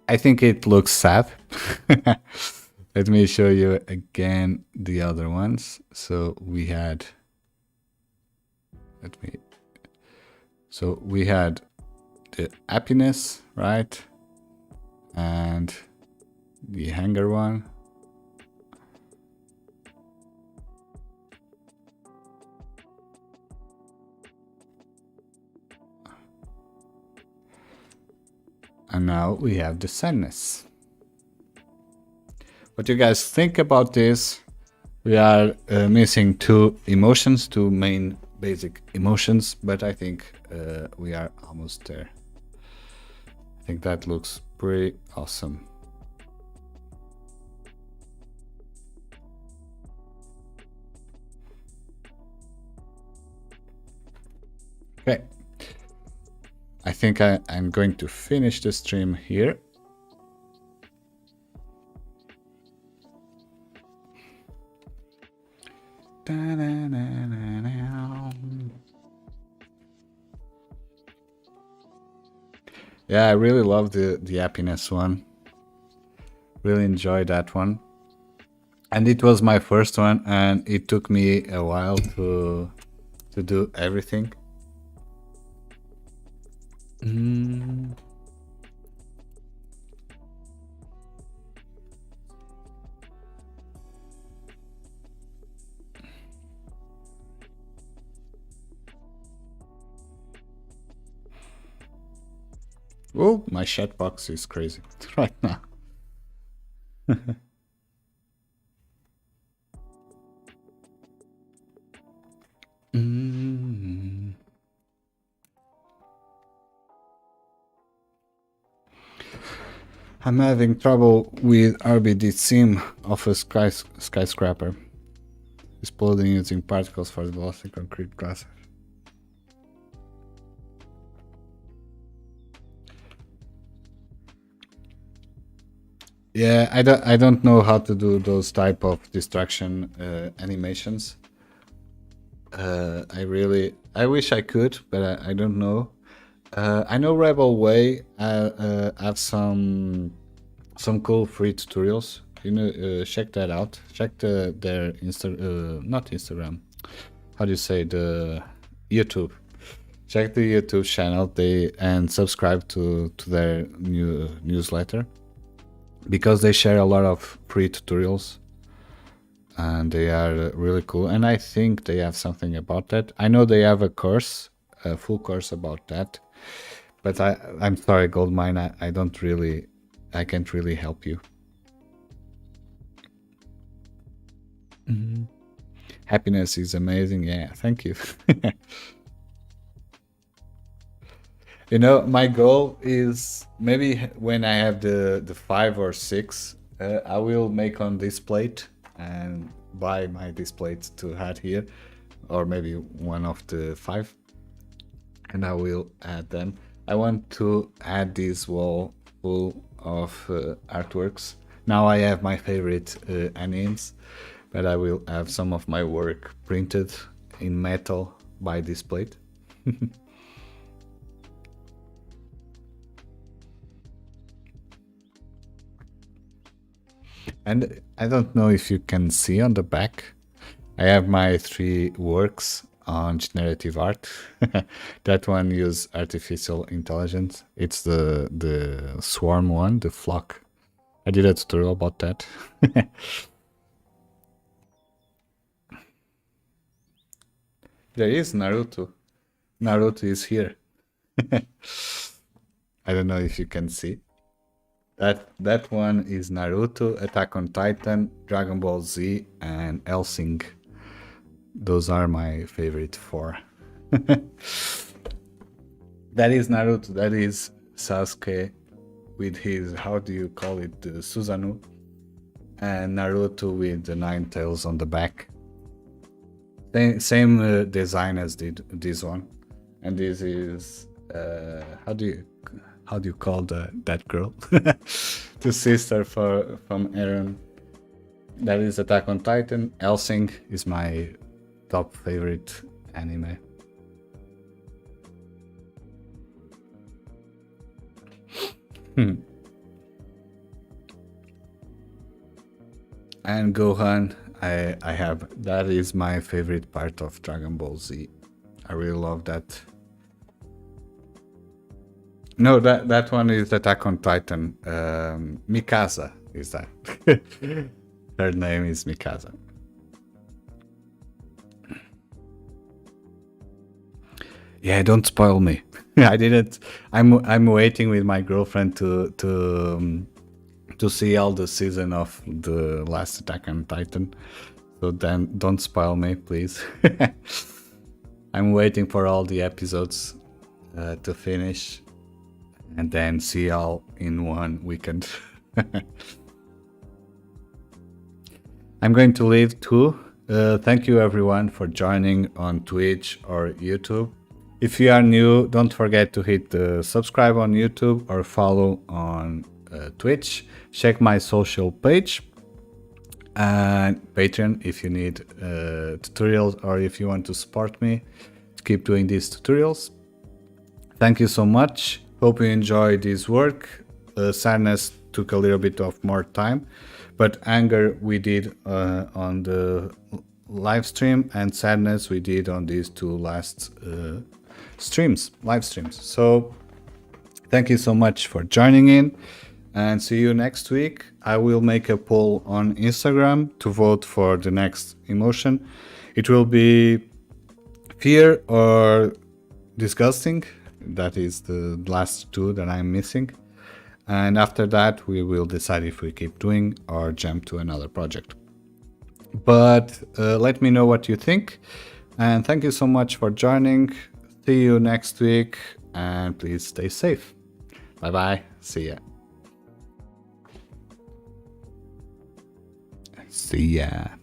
I think it looks sad. Let me show you again the other ones. So we had, we had the happiness, right? And the hanger one. And now we have the sadness. What do you guys think about this? We are missing two emotions, two main basic emotions, but I think we are almost there. I think that looks pretty awesome. Okay. I think I'm going to finish the stream here. Yeah, I really love the happiness one. Really enjoyed that one. And it was my first one, and it took me a while to do everything. Oh, my chat box is crazy right now. Mm. I'm having trouble with RBD sim of a skyscraper. Exploding using particles for the velocity concrete glass. Yeah, I don't know how to do those type of distraction animations. I wish I could, but I don't know. I know Rebel Way have some cool free tutorials. You know, check that out. Check their not Instagram. How do you say, the YouTube? Check the YouTube channel. And subscribe to their newsletter, because they share a lot of free tutorials, and they are really cool. And I think they have something about that. I know they have a full course about that. But I'm sorry, Goldmine. I can't really help you. Mm-hmm. Happiness is amazing. Yeah, thank you. You know, my goal is maybe when I have the 5 or 6, I will make on this plate and buy my display to add here, or maybe one of the 5, and I will add them. I want to add this wall full of artworks. Now I have my favorite animes, but I will have some of my work printed in metal by this plate. And I don't know if you can see on the back, I have my 3 works on generative art. That one use artificial intelligence. It's the swarm one, the flock. I did a tutorial about that. There is Naruto. Naruto is here. I don't know if you can see. That one is Naruto, Attack on Titan, Dragon Ball Z, and Hellsing. Those are my favorite 4. That is Naruto. That is Sasuke with his, how do you call it, the Susanoo, and Naruto with the 9 tails on the back. Same design as this one. And this is how do you call that girl? The sister from Eren. That is Attack on Titan. Hellsing is my top favorite anime. And Gohan, I have, that is my favorite part of Dragon Ball Z. I really love that. No, that one is Attack on Titan. Mikasa is that. Her name is Mikasa. Yeah, don't spoil me. I didn't. I'm waiting with my girlfriend to see all the season of the last Attack on Titan. So then don't spoil me, please. I'm waiting for all the episodes to finish, and then see all in one weekend. I'm going to leave too. Thank you everyone for joining on Twitch or YouTube. If you are new, don't forget to hit the subscribe on YouTube or follow on Twitch. Check my social page and Patreon if you need tutorials, or if you want to support me to keep doing these tutorials. Thank you so much. Hope you enjoyed this work. Sadness took a little bit of more time, but anger we did on the live stream, and sadness we did on these 2 last live streams. So thank you so much for joining in, and see you next week. I will make a poll on Instagram to vote for the next emotion. It will be fear or disgusting. That is the last 2 that I'm missing. And after that, we will decide if we keep doing or jump to another project. But let me know what you think. And thank you so much for joining. See you next week, and please stay safe. Bye bye. See ya. See ya.